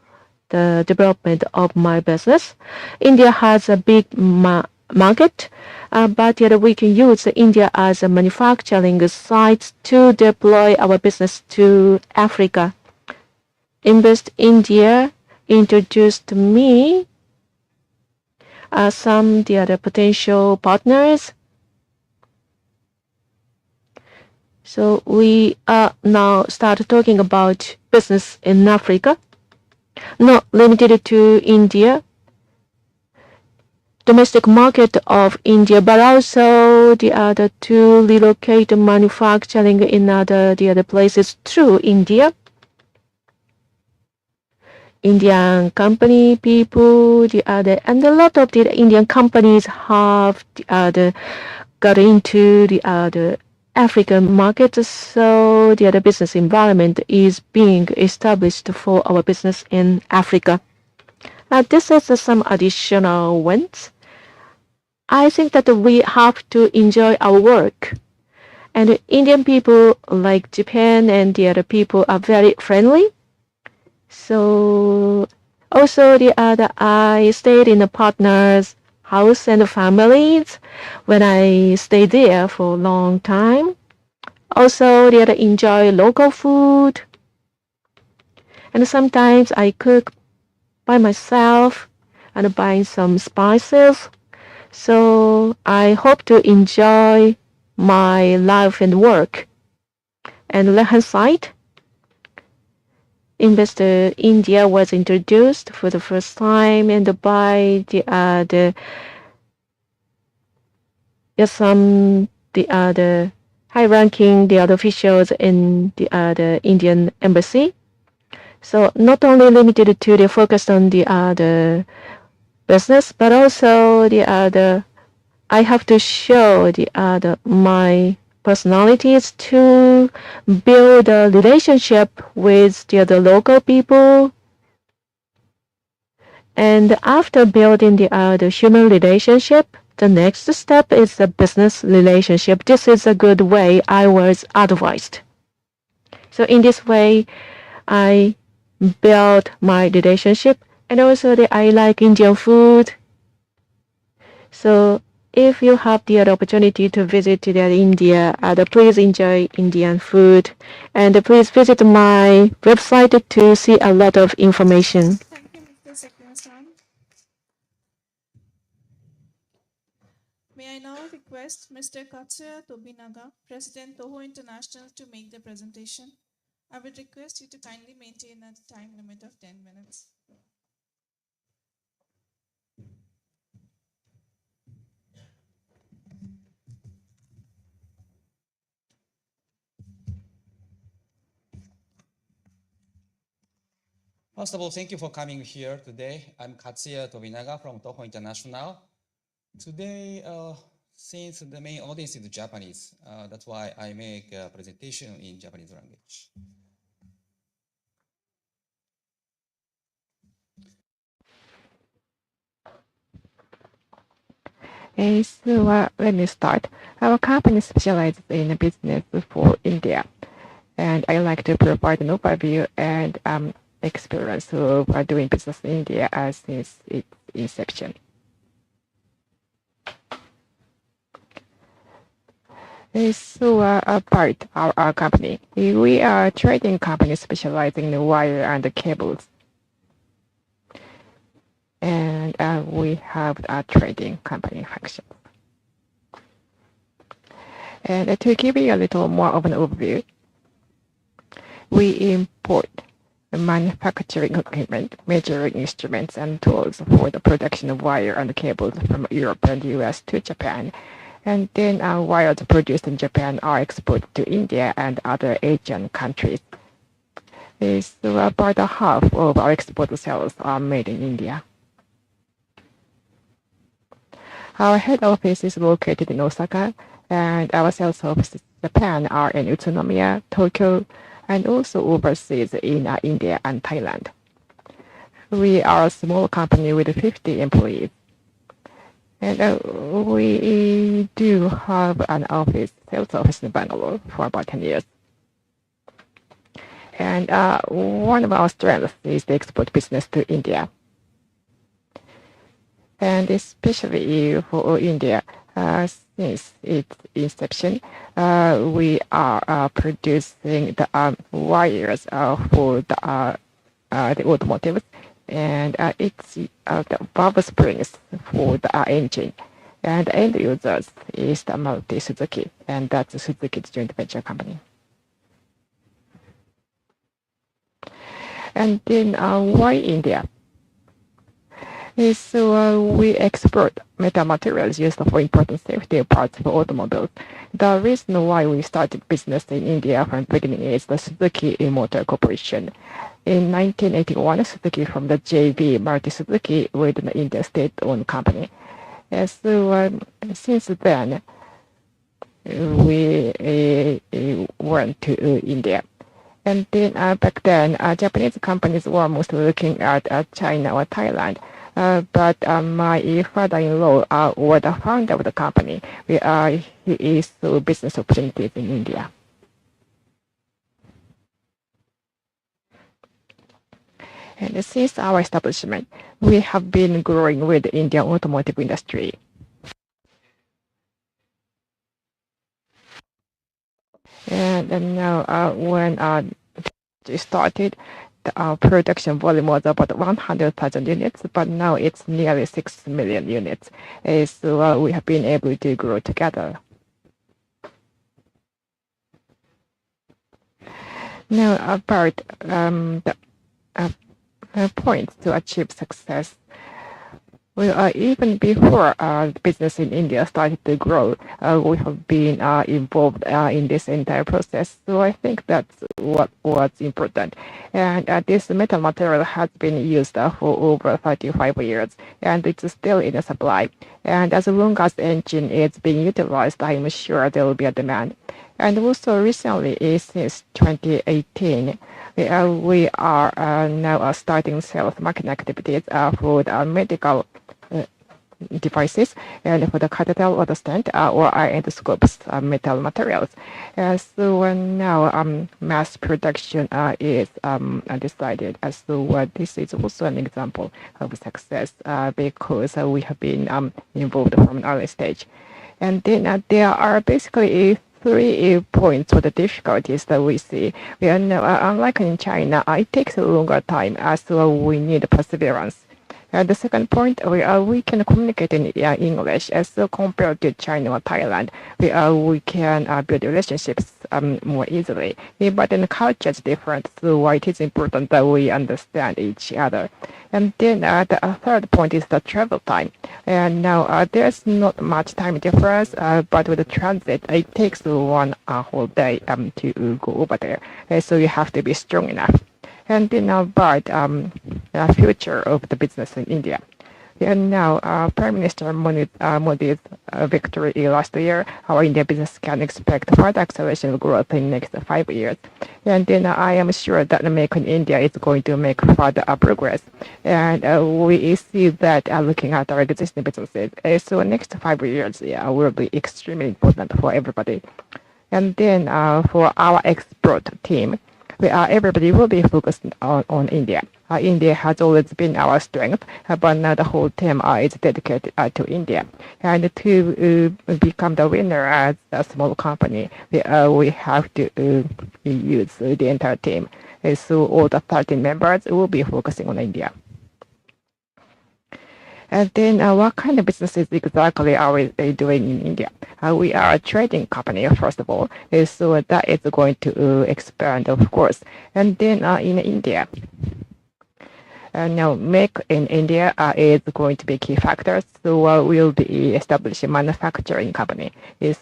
the development of my business. India has a big market, but yet we can use India as a manufacturing site to deploy our business to Africa. Invest India introduced me some the other potential partners. So we are now start talking about business in Africa, not limited to India, domestic market of India, but also the other to relocate manufacturing in the other places through India. Indian company people, the other, and a lot of the Indian companies have the other got into the other African market. So the other business environment is being established for our business in Africa. Now this is some additional ones. I think that we have to enjoy our work. And Indian people like Japan and the other people are very friendly. So also the other, I stayed in a partner's house and families when I stayed there for a long time. Also the other enjoy local food. And sometimes I cook by myself and buy some spices. So I hope to enjoy my life and work. And left-hand side, Investor India was introduced for the first time and by some the other high-ranking the other officials in the other Indian embassy. So not only limited to the focus on the other business, but also the other. I have to show the other my personalities to build a relationship with the other local people. And after building the human relationship, the next step is the business relationship. This is a good way I was advised. So in this way, I built my relationship, and also I like Indian food. So if you have the opportunity to visit India, please enjoy Indian food, and please visit my website to see a lot of information. Thank you, Mr. Sekura-san. May I now request Mr. Katsuya Tobinaga, President Toho International, to make the presentation. I would request you to kindly maintain a time limit of 10 minutes. First of all, thank you for coming here today. I'm Katsuya Tobinaga from Toho International. Today, since the main audience is Japanese, that's why I make a presentation in Japanese language. So let me start. Our company specializes in business for India, and I like to provide an overview and experience of doing business in India since its inception. So about our company, we are a trading company specializing in wire and cables. And we have a trading company function. And to give you a little more of an overview, we import manufacturing equipment, measuring instruments, and tools for the production of wire and cables from Europe and US to Japan. And then wires produced in Japan are exported to India and other Asian countries. So about half of our export sales are made in India. Our head office is located in Osaka, and our sales offices in Japan are in Utsunomiya, Tokyo, and also overseas in India and Thailand. We are a small company with 50 employees. And we do have an sales office in Bangalore for about 10 years. And one of our strengths is the export business to India. And especially for India, since its inception, we are producing the wires for the automotives, and it's the valve springs for the engine. And the end users is the Maruti Suzuki, and that's Suzuki's joint venture company. And then why India? So we export metal materials used for important safety parts for automobiles. The reason why we started business in India from the beginning is the Suzuki Motor Corporation. In 1981, Suzuki from the JV Maruti Suzuki with an Indian state-owned company. So since then, we went to India. And then back then, Japanese companies were mostly looking at China or Thailand. But my father-in-law was the founder of the company. He is business opportunities in India. And since our establishment, we have been growing with the Indian automotive industry. And now when we started, the production volume was about 100,000 units, but now it's nearly 6 million units. So we have been able to grow together. Now about the points to achieve success. Well, even before business in India started to grow, we have been involved in this entire process. So I think that's what was important. And this metal material has been used for over 35 years, and it's still in a supply. And as long as the engine is being utilized, I'm sure there will be a demand. And also recently, since 2018, we are now starting sales marketing activities for the medical devices and for the catheter or the stent or endoscopes metal materials. So now mass production is decided. So this is also an example of success because we have been involved from an early stage. And then there are basically 3 points for the difficulties that we see. Unlike in China, it takes a longer time, so we need perseverance. The second point, we can communicate in English, so compared to China or Thailand, we can build relationships more easily. But then the culture is different, so it is important that we understand each other. And then the third point is the travel time. And now there's not much time difference, but with the transit, it takes 1 whole day to go over there. So you have to be strong enough. And then about the future of the business in India. And now Prime Minister Modi's victory last year, our India business can expect further acceleration of growth in the next 5 years. And then I am sure that Make in India is going to make further progress. And we see that looking at our existing businesses. So next 5 years will be extremely important for everybody. And then for our export team, everybody will be focused on India. India has always been our strength, but now the whole team is dedicated to India. And to become the winner as a small company, we have to use the entire team. So all the 13 members will be focusing on India. And then what kind of businesses exactly are we doing in India? We are a trading company, first of all, so that is going to expand, of course. And then in India, now Make in India is going to be key factors. So we'll be establishing a manufacturing company.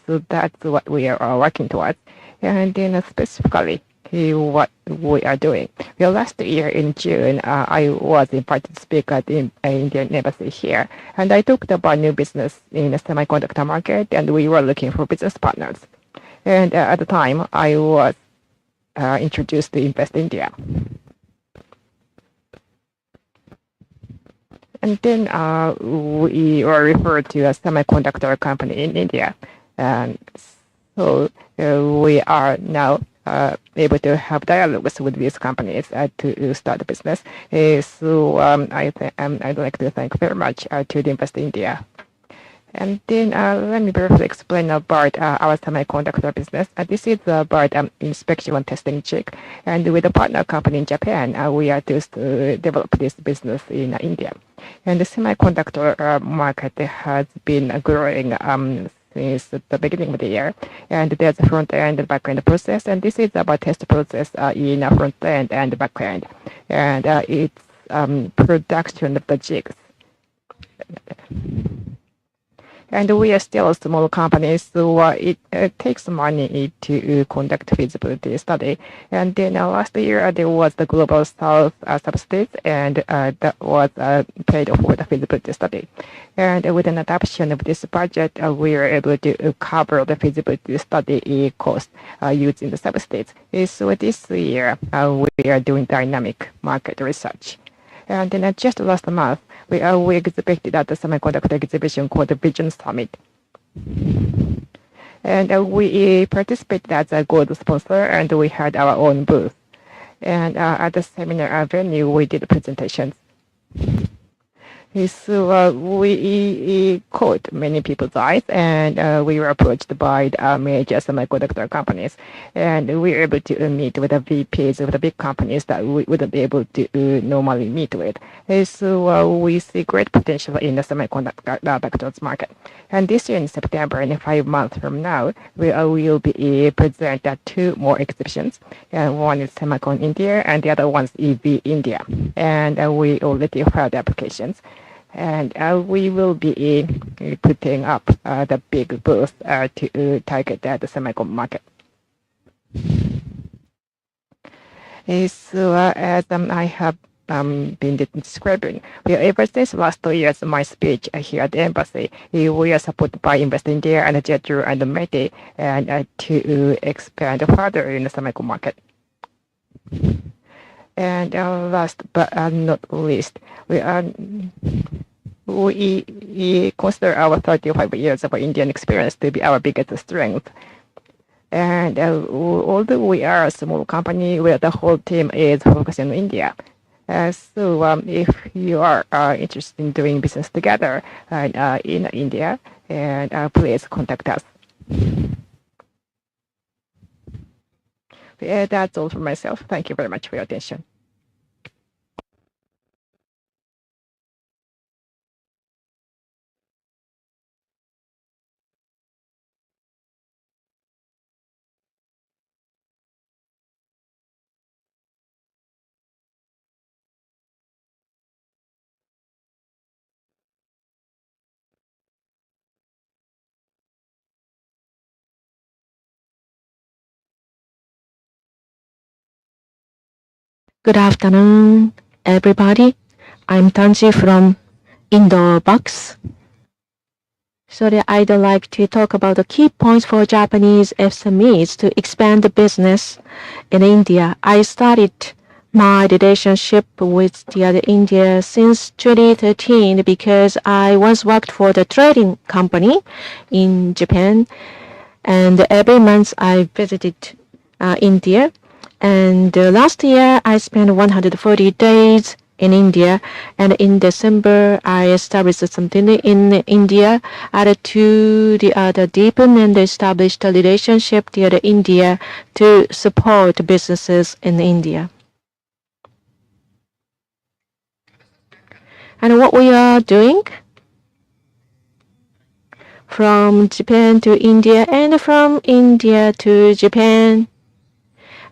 So that's what we are working towards. And then specifically, what we are doing. Well, last year in June, I was invited to speak at the Indian Embassy here, and I talked about new business in the semiconductor market, and we were looking for business partners. And at the time, I was introduced to Invest India. And then we were referred to a semiconductor company in India. And so we are now able to have dialogues with these companies to start a business. So I'd like to thank very much to the Invest India. And then let me briefly explain about our semiconductor business. This is about inspection and testing check. And with a partner company in Japan, we are to develop this business in India. And the semiconductor market has been growing since the beginning of the year. And there's a front end and back end process. And this is about test process in front end and back end. And it's production of the jigs. And we are still a small company, so it takes money to conduct feasibility study. And then last year there was the Global South subsidies, and that was paid for the feasibility study. And with an adoption of this budget, we were able to cover the feasibility study cost using the subsidies. So this year we are doing dynamic market research. And then just last month, we exhibited at the semiconductor exhibition called the Vision Summit. And we participated as a gold sponsor, and we had our own booth. And at the seminar venue, we did presentations. So we caught many people's eyes, and we were approached by major semiconductor companies, and we were able to meet with the VPs of the big companies that we wouldn't be able to normally meet with. So we see great potential in the semiconductors market. And this year in September, in 5 months from now, we will be present at 2 more exhibitions. And one is Semicon India, and the other one is EV India. And we already filed applications. And we will be putting up the big booth to target the semicon market. So as I have been describing, ever since last year's my speech here at the embassy, we are supported by Invest India and Jeju and METI and to expand further in the semicon market. And last but not least, we consider our 35 years of Indian experience to be our biggest strength. And although we are a small company where the whole team is focusing on India, so if you are interested in doing business together in India, and please contact us. That's all for myself. Thank you very much for your attention. Good afternoon, everybody. I'm Tanji from Indobox. So I'd like to talk about the key points for Japanese SMEs to expand the business in India. I started my relationship with India since 2013 because I once worked for the trading company in Japan, and every month I visited India. And last year, I spent 140 days in India. And in December, I established something in India to deepen and establish the relationship to India to support businesses in India. And what we are doing from Japan to India and from India to Japan,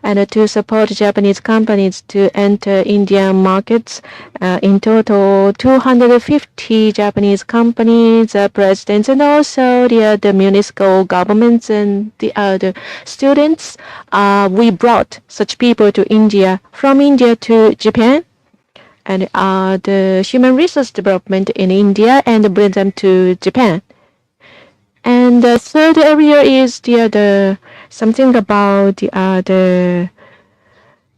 and to support Japanese companies to enter Indian markets. In total, 250 Japanese companies, presidents, and also the municipal governments and the other students. We brought such people to India, from India to Japan, and the human resource development in India, and bring them to Japan. And the third area is the something about the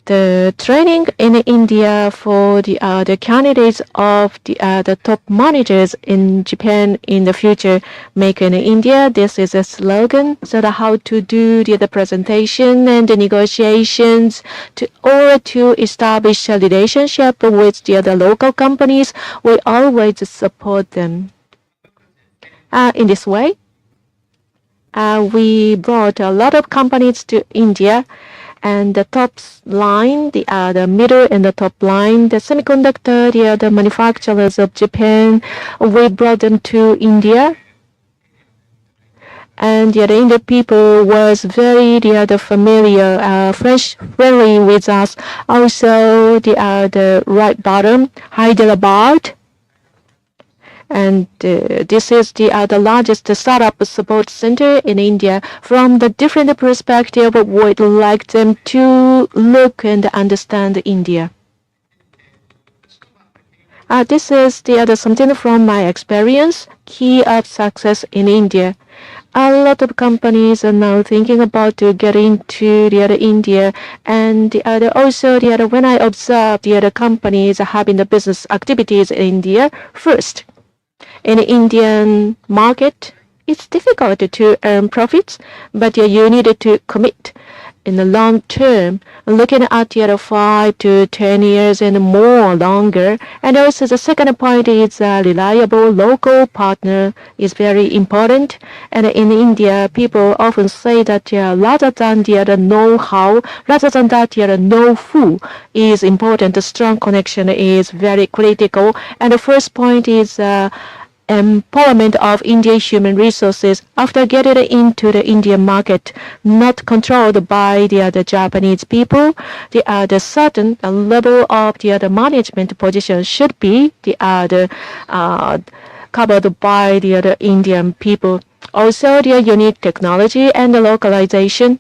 the training in India for the candidates of the top managers in Japan in the future. Make in India. This is a slogan. So how to do the presentation and the negotiations to establish a relationship with the other local companies. We always support them. In this way, we brought a lot of companies to India. And the top line, the middle and the top line, the semiconductor, the manufacturers of Japan, we brought them to India. And the Indian people was very familiar, French friendly with us. Also, the right bottom, Hyderabad. And this is the largest startup support center in India. From the different perspective, we'd like them to look and understand India. This is something from my experience. Key of success in India. A lot of companies are now thinking about to get into India, and also when I observe the other companies having the business activities in India first. In the Indian market, it's difficult to earn profits, but you need to commit in the long term, looking at the 5 to 10 years and more longer. And also the second point is a reliable local partner is very important. And in India, people often say that rather than the know-how, rather than that know-who is important, the strong connection is very critical. And the first point is empowerment of Indian human resources after getting into the Indian market, not controlled by the Japanese people. The certain level of the management position should be covered by the Indian people. Also, the unique technology and the localization.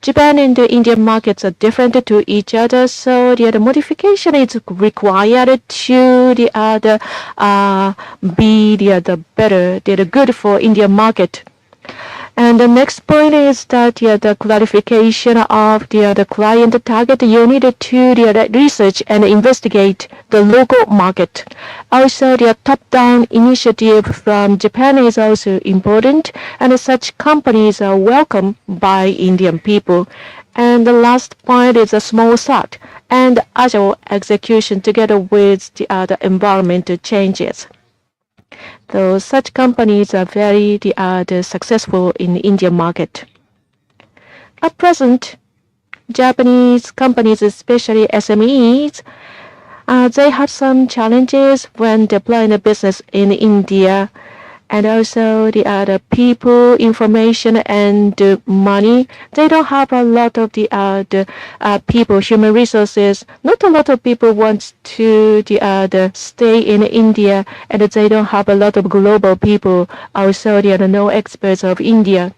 Japan and the Indian markets are different to each other, so the modification is required to be the better, the good for Indian market. And the next point is that the clarification of the client target. You need to research and investigate the local market. Also, the top-down initiative from Japan is also important, and such companies are welcome by Indian people. And the last point is a small start and agile execution together with the environmental changes. So such companies are very successful in the Indian market. At present, Japanese companies, especially SMEs, they have some challenges when deploying a business in India. And also the other people, information, and money. They don't have a lot of the people, human resources. Not a lot of people want to stay in India, and they don't have a lot of global people. Also, there are no experts of India.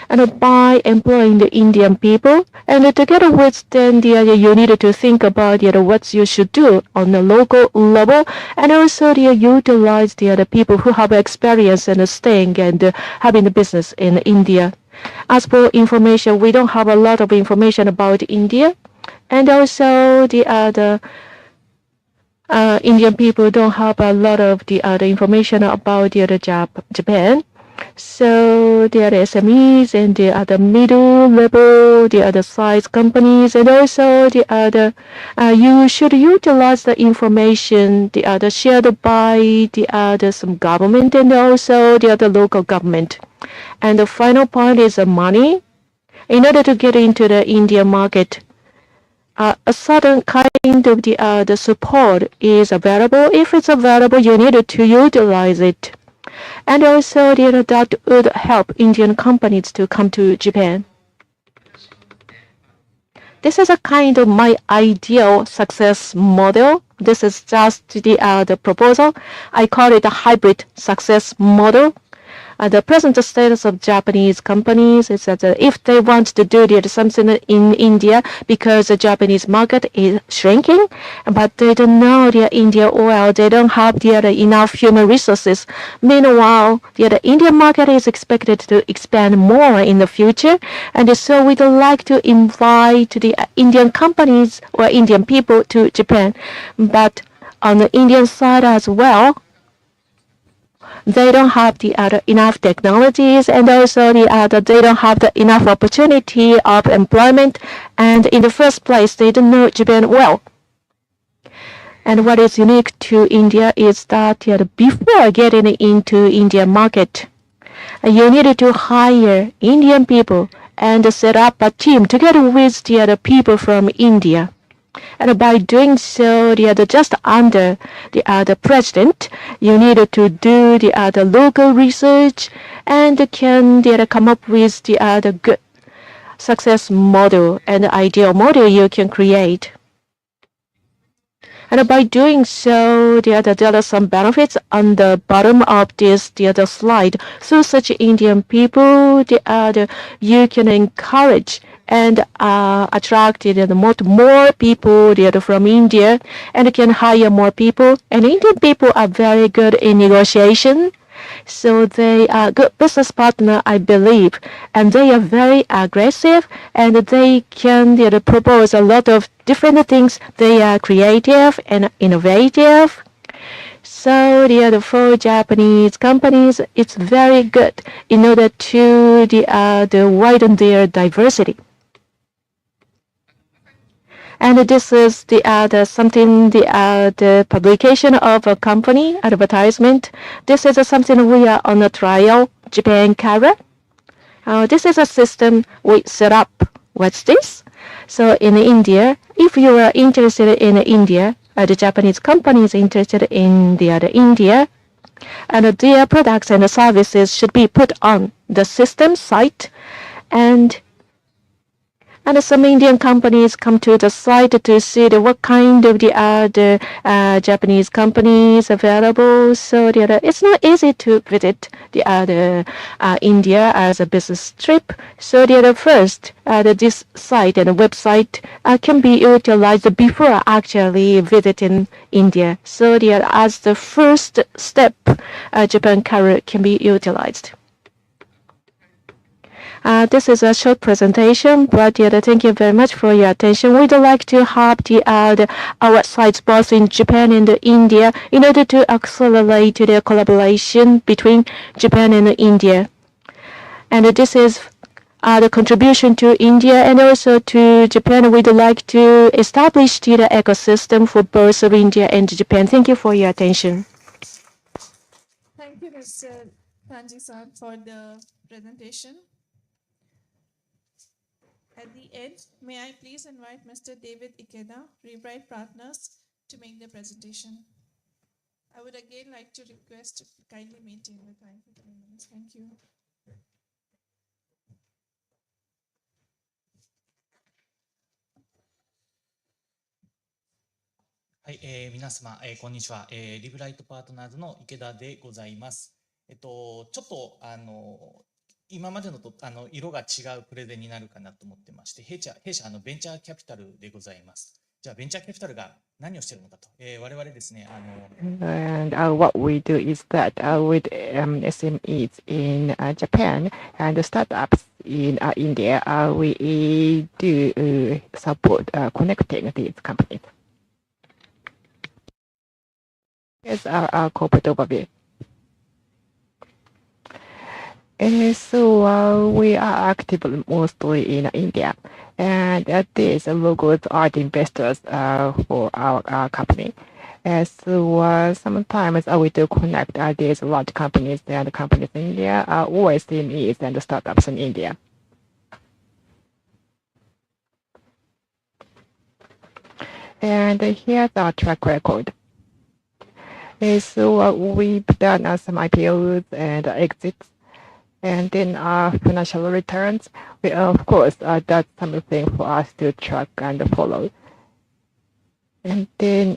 And by employing the Indian people, and together with them, you need to think about what you should do on the local level, and also utilize the people who have experience in staying and having the business in India. As for information, we don't have a lot of information about India, and also the Indian people don't have a lot of the information about Japan. So the other SMEs and the other middle level, the other size companies, and also the other, you should utilize the information, the other shared by the other some government and also the other local government. And the final point is money. In order to get into the Indian market, a certain kind of the support is available. If it's available, you need to utilize it. And also that would help Indian companies to come to Japan. This is a kind of my ideal success model. This is just the proposal. I call it a hybrid success model. the present status of Japanese companies is that if they want to do something in India because the Japanese market is shrinking, but they don't know India well, they don't have enough human resources. Meanwhile, the Indian market is expected to expand more in the future, and so we'd like to invite the Indian companies or Indian people to Japan. But on the Indian side as well, they don't have enough technologies, and also they don't have enough opportunity of employment. And in the first place, they don't know Japan well. And what is unique to India is that before getting into Indian market, you need to hire Indian people and set up a team together with the other people from India. And by doing so, just under the president, you need to do the local research and can come up with the good success model and ideal model you can create. And by doing so, there are some benefits on the bottom of this slide. Through such Indian people, you can encourage and attract more people from India, and can hire more people. And Indian people are very good in negotiation. So they are good business partner, I believe, and they are very aggressive, and they can propose a lot of different things. They are creative and innovative. So for Japanese companies, it's very good in order to widen their diversity. And this is the publication of a company advertisement. This is something we are on a trial, Japan Kara. This is a system we set up. What's this? So in India, if you are interested in India, the Japanese company is interested in India, and their products and services should be put on the system site, and some Indian companies come to the site to see what kind of the Japanese companies available. So it's not easy to visit India as a business trip. So first this site and website can be utilized before actually visiting India. So as the first step, Japan Career can be utilized. This is a short presentation, but thank you very much for your attention. We'd like to have our sites both in Japan and India in order to accelerate the collaboration between Japan and India. And this is the contribution to India and also to Japan. We'd like to establish the ecosystem for both of India and Japan. Thank you for your attention. Thank you, Mr. Kanji-san, for the presentation. At the end, may I please invite Mr. David Ikeda, Rebright Partners, to make the presentation. I would again like to request to kindly maintain the time for 3 minutes. Thank you. はい、皆様、こんにちは、リブライトパートナーズの池田でございます。ちょっと今までのと色が違うプレゼンになるかなと思ってまして、弊社ベンチャーキャピタルでございます。じゃあベンチャーキャピタルが何をしているのかと、我々ですね、And what we do is that with SMEs in Japan and startups in India, we do support connecting these companies. Here's our corporate overview. So we are active mostly in India, and these logos are the investors for our company. So sometimes we do connect these large companies and companies in India, or SMEs and startups in India. And here's our track record. So we've done some IPOs and exits, and then our financial returns. Of course, that's something for us to track and follow. And then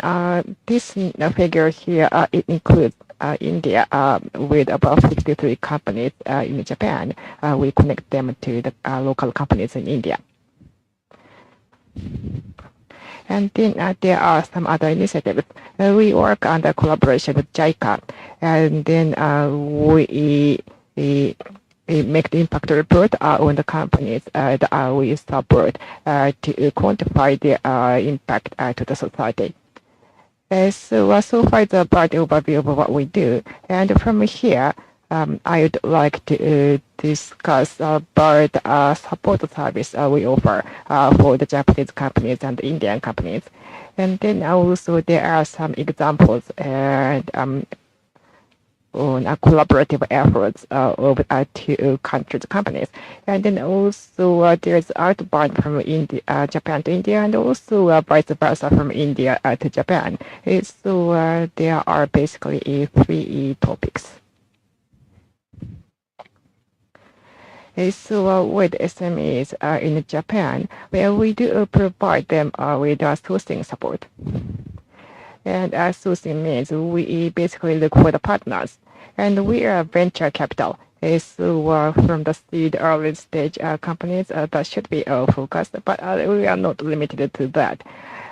this figure here, it includes India with about 53 companies in Japan. We connect them to the local companies in India. And then there are some other initiatives. We work under collaboration with JICA, and then we make the impact report on the companies that we support to quantify the impact to the society. So far it's about the overview of what we do. And from here, I would like to discuss about support service we offer for the Japanese companies and the Indian companies. And then also there are some examples and on collaborative efforts of two countries' companies. And then also there's outbound from Japan to India, and also vice versa from India to Japan. So there are basically three topics. So with SMEs in Japan, where we do provide them with sourcing support. And sourcing means we basically look for the partners. And we are venture capital. So from the seed early stage companies, that should be our focus, but we are not limited to that.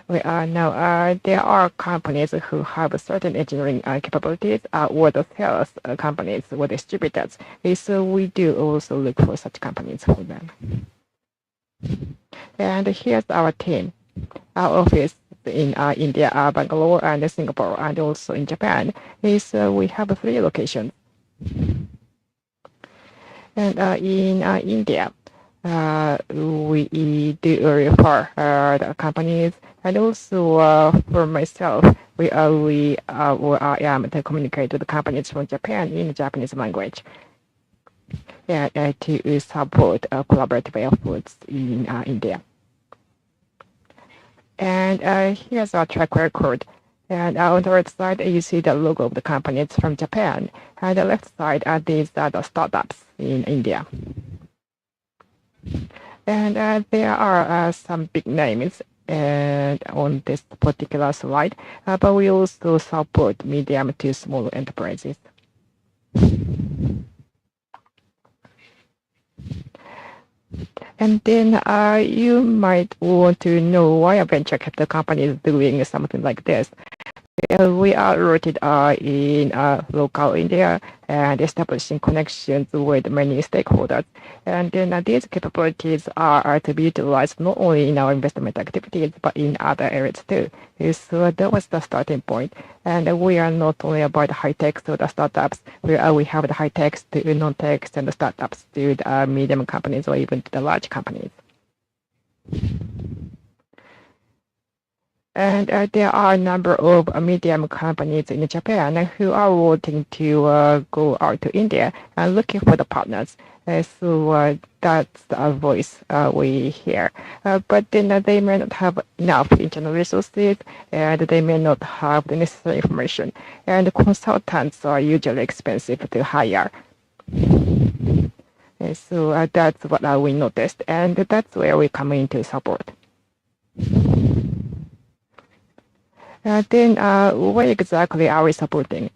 We are now, there are companies who have certain engineering capabilities or the sales companies or distributors. So we do also look for such companies for them. And here's our team. Our office in India, Bangalore, and Singapore, and also in Japan. We have 3 locations. And in India, we do refer the companies, and also for myself, I am to communicate with the companies from Japan in the Japanese language, and to support collaborative efforts in India. And here's our track record. And on the right side, you see the logo of the company. It's from Japan. And the left side, these are the startups in India. And there are some big names on this particular slide, but we also support medium to small enterprises. And then you might want to know why a venture capital company is doing something like this. We are rooted in local India and establishing connections with many stakeholders. And then these capabilities are to be utilized not only in our investment activities, but in other areas too. So that was the starting point. And we are not only about high-tech to the startups, we have the high-tech to non-tech and the startups to the medium companies or even to the large companies. And there are a number of medium companies in Japan who are wanting to go out to India and looking for the partners. So that's the voice we hear. But then they may not have enough internal resources, and they may not have the necessary information. And consultants are usually expensive to hire. So that's what we noticed, and that's where we come in to support. Then what exactly are we supporting?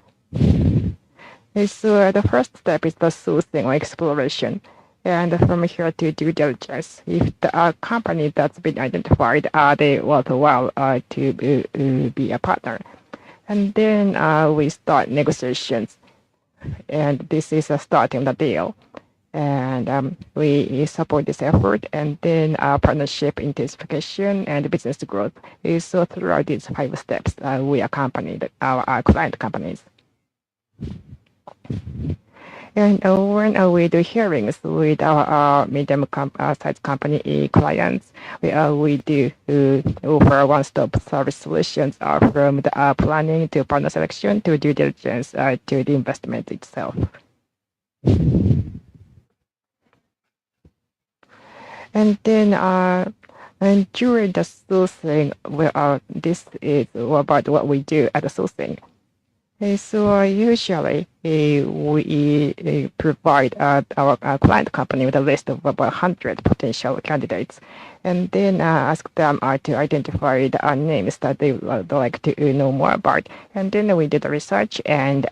So the first step is the sourcing or exploration. And from here to due diligence, if the company that's been identified, are they worthwhile to be a partner? And then we start negotiations. And this is starting the deal. And we support this effort, and then partnership intensification and business growth. So throughout these 5 steps, we accompany our client companies. And when we do hearings with our medium-sized company clients, we do offer one-stop service solutions from the planning to partner selection to due diligence to the investment itself. And then and during the sourcing, this is about what we do at the sourcing. So usually we provide our client company with a list of about 100 potential candidates, and then ask them to identify the names that they would like to know more about. And then we do the research and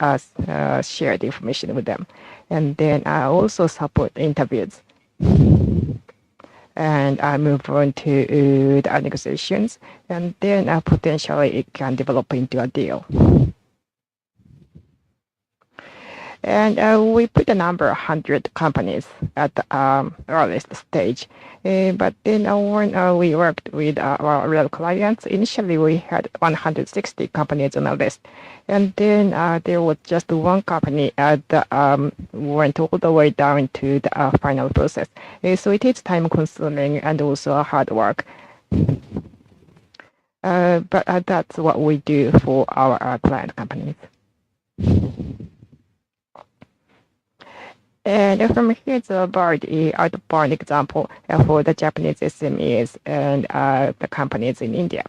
share the information with them. And then also support interviews. And move on to the negotiations. And then potentially it can develop into a deal. And we put a number 100 companies at the earliest stage. But then when we worked with our real clients, initially we had 160 companies on our list. And then there was just one company that went all the way down to the final process. So it is time consuming and also hard work. But that's what we do for our client companies. And from here, it's about the outbound example for the Japanese SMEs and the companies in India.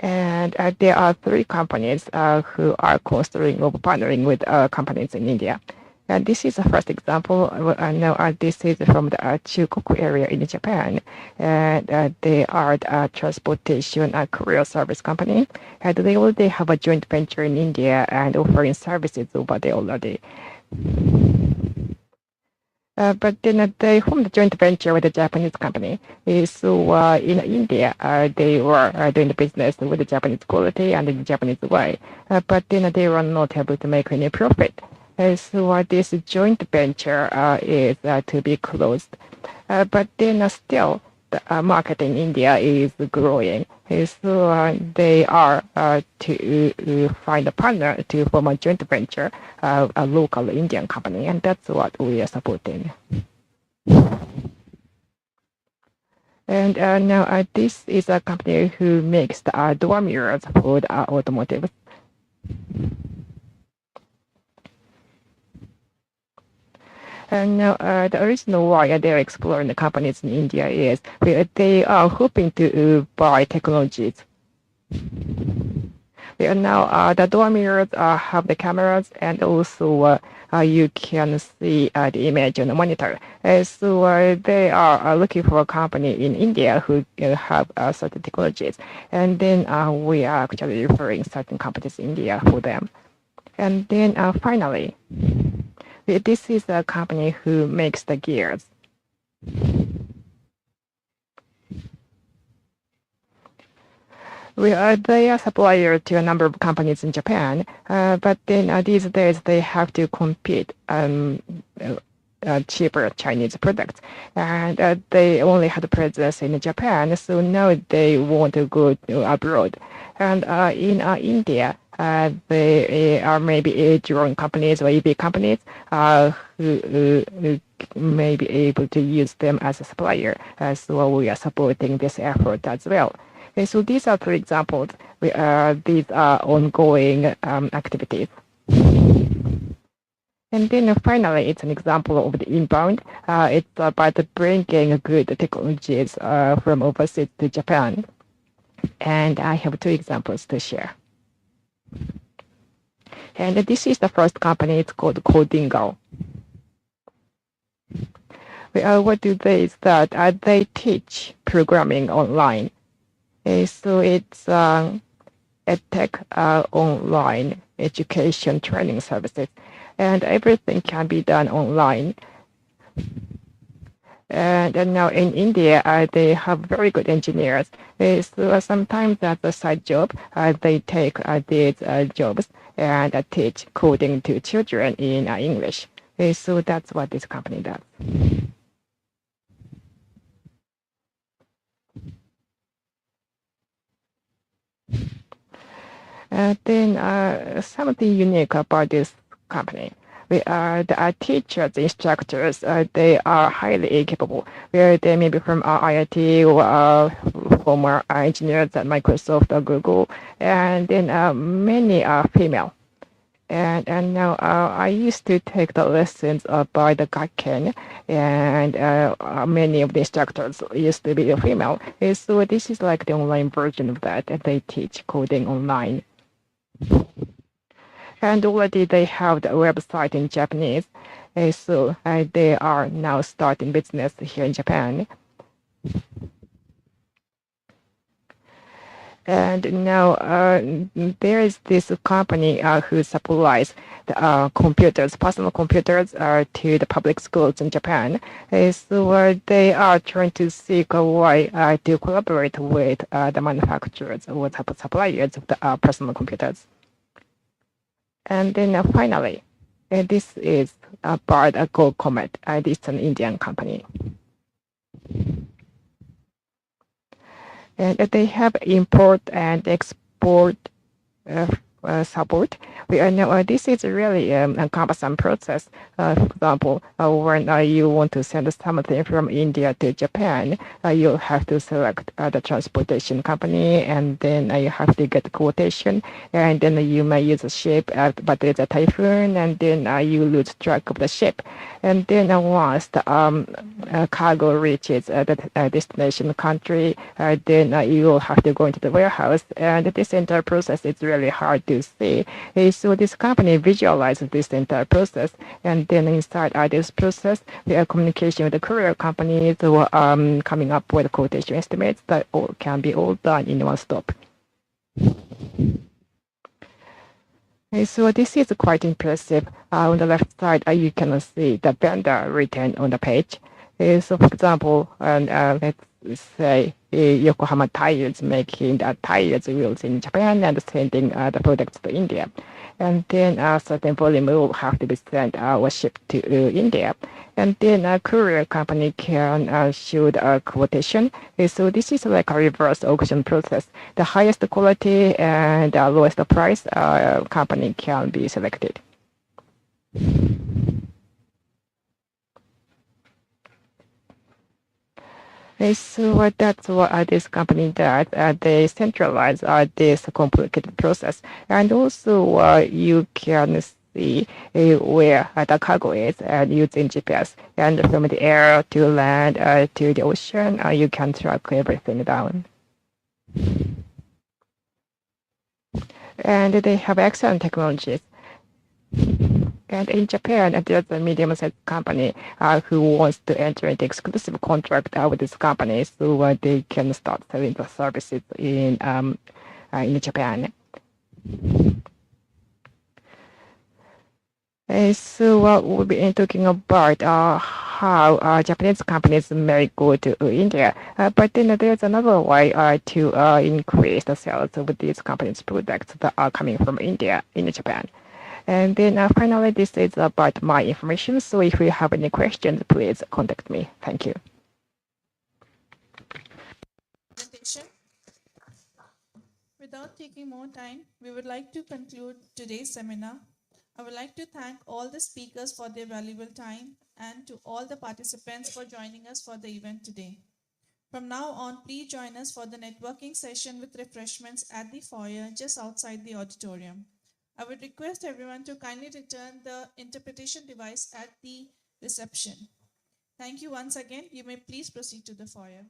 And there are 3 companies who are considering or partnering with companies in India. And this is the first example. Now, this is from the Chugoku area in Japan. And they are the transportation courier service company. And they already have a joint venture in India and offering services over there already. But then they formed a joint venture with a Japanese company. So in India, they were doing the business with the Japanese quality and the Japanese way. But then they were not able to make any profit. So this joint venture is to be closed. But then still, the market in India is growing. So they are to find a partner to form a joint venture, a local Indian company, and that's what we are supporting. And now this is a company who makes the door mirrors for the automotive. And now the reason why they're exploring the companies in India is they are hoping to buy technologies. Now the door mirrors have the cameras, and also you can see the image on the monitor. So they are looking for a company in India who have certain technologies. And then we are actually referring certain companies in India for them. And then finally, this is a company who makes the gears. They are supplier to a number of companies in Japan, but then these days they have to compete cheaper Chinese products, and they only had a presence in Japan, so now they want to go abroad. And in India, they are maybe drone companies or EV companies who may be able to use them as a supplier. So we are supporting this effort as well. And so these are 3 examples. These are ongoing activities. And then finally, it's an example of the inbound. It's about bringing good technologies from overseas to Japan. And I have 2 examples to share. And this is the first company. It's called Codingo. What do they is that they teach programming online. So it's a tech online education training services, and everything can be done online. And now in India, they have very good engineers. So sometimes as a side job, they take these jobs and teach coding to children in English. So that's what this company does. Then something unique about this company. The teachers, instructors, they are highly capable. They may be from IIT or former engineers at Microsoft or Google, and then many are female. And now I used to take the lessons by the Gakken, and many of the instructors used to be female. So this is like the online version of that, and they teach coding online. And already they have the website in Japanese. So they are now starting business here in Japan. And now there is this company who supplies the computers, personal computers, to the public schools in Japan. So they are trying to seek a way to collaborate with the manufacturers or the suppliers of the personal computers. And then finally, this is about Go Comet. This is an Indian company. And they have import and export support. We know this is really a cumbersome process. For example, when you want to send something from India to Japan, you have to select the transportation company, and then you have to get quotation, and then you may use a ship, but there's a typhoon, and then you lose track of the ship. And then once the cargo reaches the destination country, then you will have to go into the warehouse, and this entire process is really hard to see. So this company visualizes this entire process, and then inside this process, we are communication with the courier companies who are coming up with quotation estimates that all can be all done in one stop. So this is quite impressive. On the left side, you can see the vendor written on the page. So for example, let's say Yokohama Tires making the tires wheels in Japan and sending the products to India. And then a certain volume will have to be sent or shipped to India. And then a courier company can show the quotation. So this is like a reverse auction process. The highest quality and the lowest price company can be selected. So that's what this company does. They centralize this complicated process. And also you can see where the cargo is using GPS. And from the air to land to the ocean, you can track everything down. And they have excellent technologies. And in Japan, there's a medium-sized company who wants to enter into exclusive contract with this company, so they can start selling the services in Japan. So we'll be talking about how Japanese companies may go to India, but then there's another way to increase the sales of these companies' products that are coming from India in Japan. And then finally, this is about my information. So if you have any questions, please contact me. Thank you. Presentation. Without taking more time, we would like to conclude today's seminar. I would like to thank all the speakers for their valuable time and to all the participants for joining us for the event today. From now on, please join us for the networking session with refreshments at the foyer just outside the auditorium. I would request everyone to kindly return the interpretation device at the reception. Thank you once again. You may please proceed to the foyer.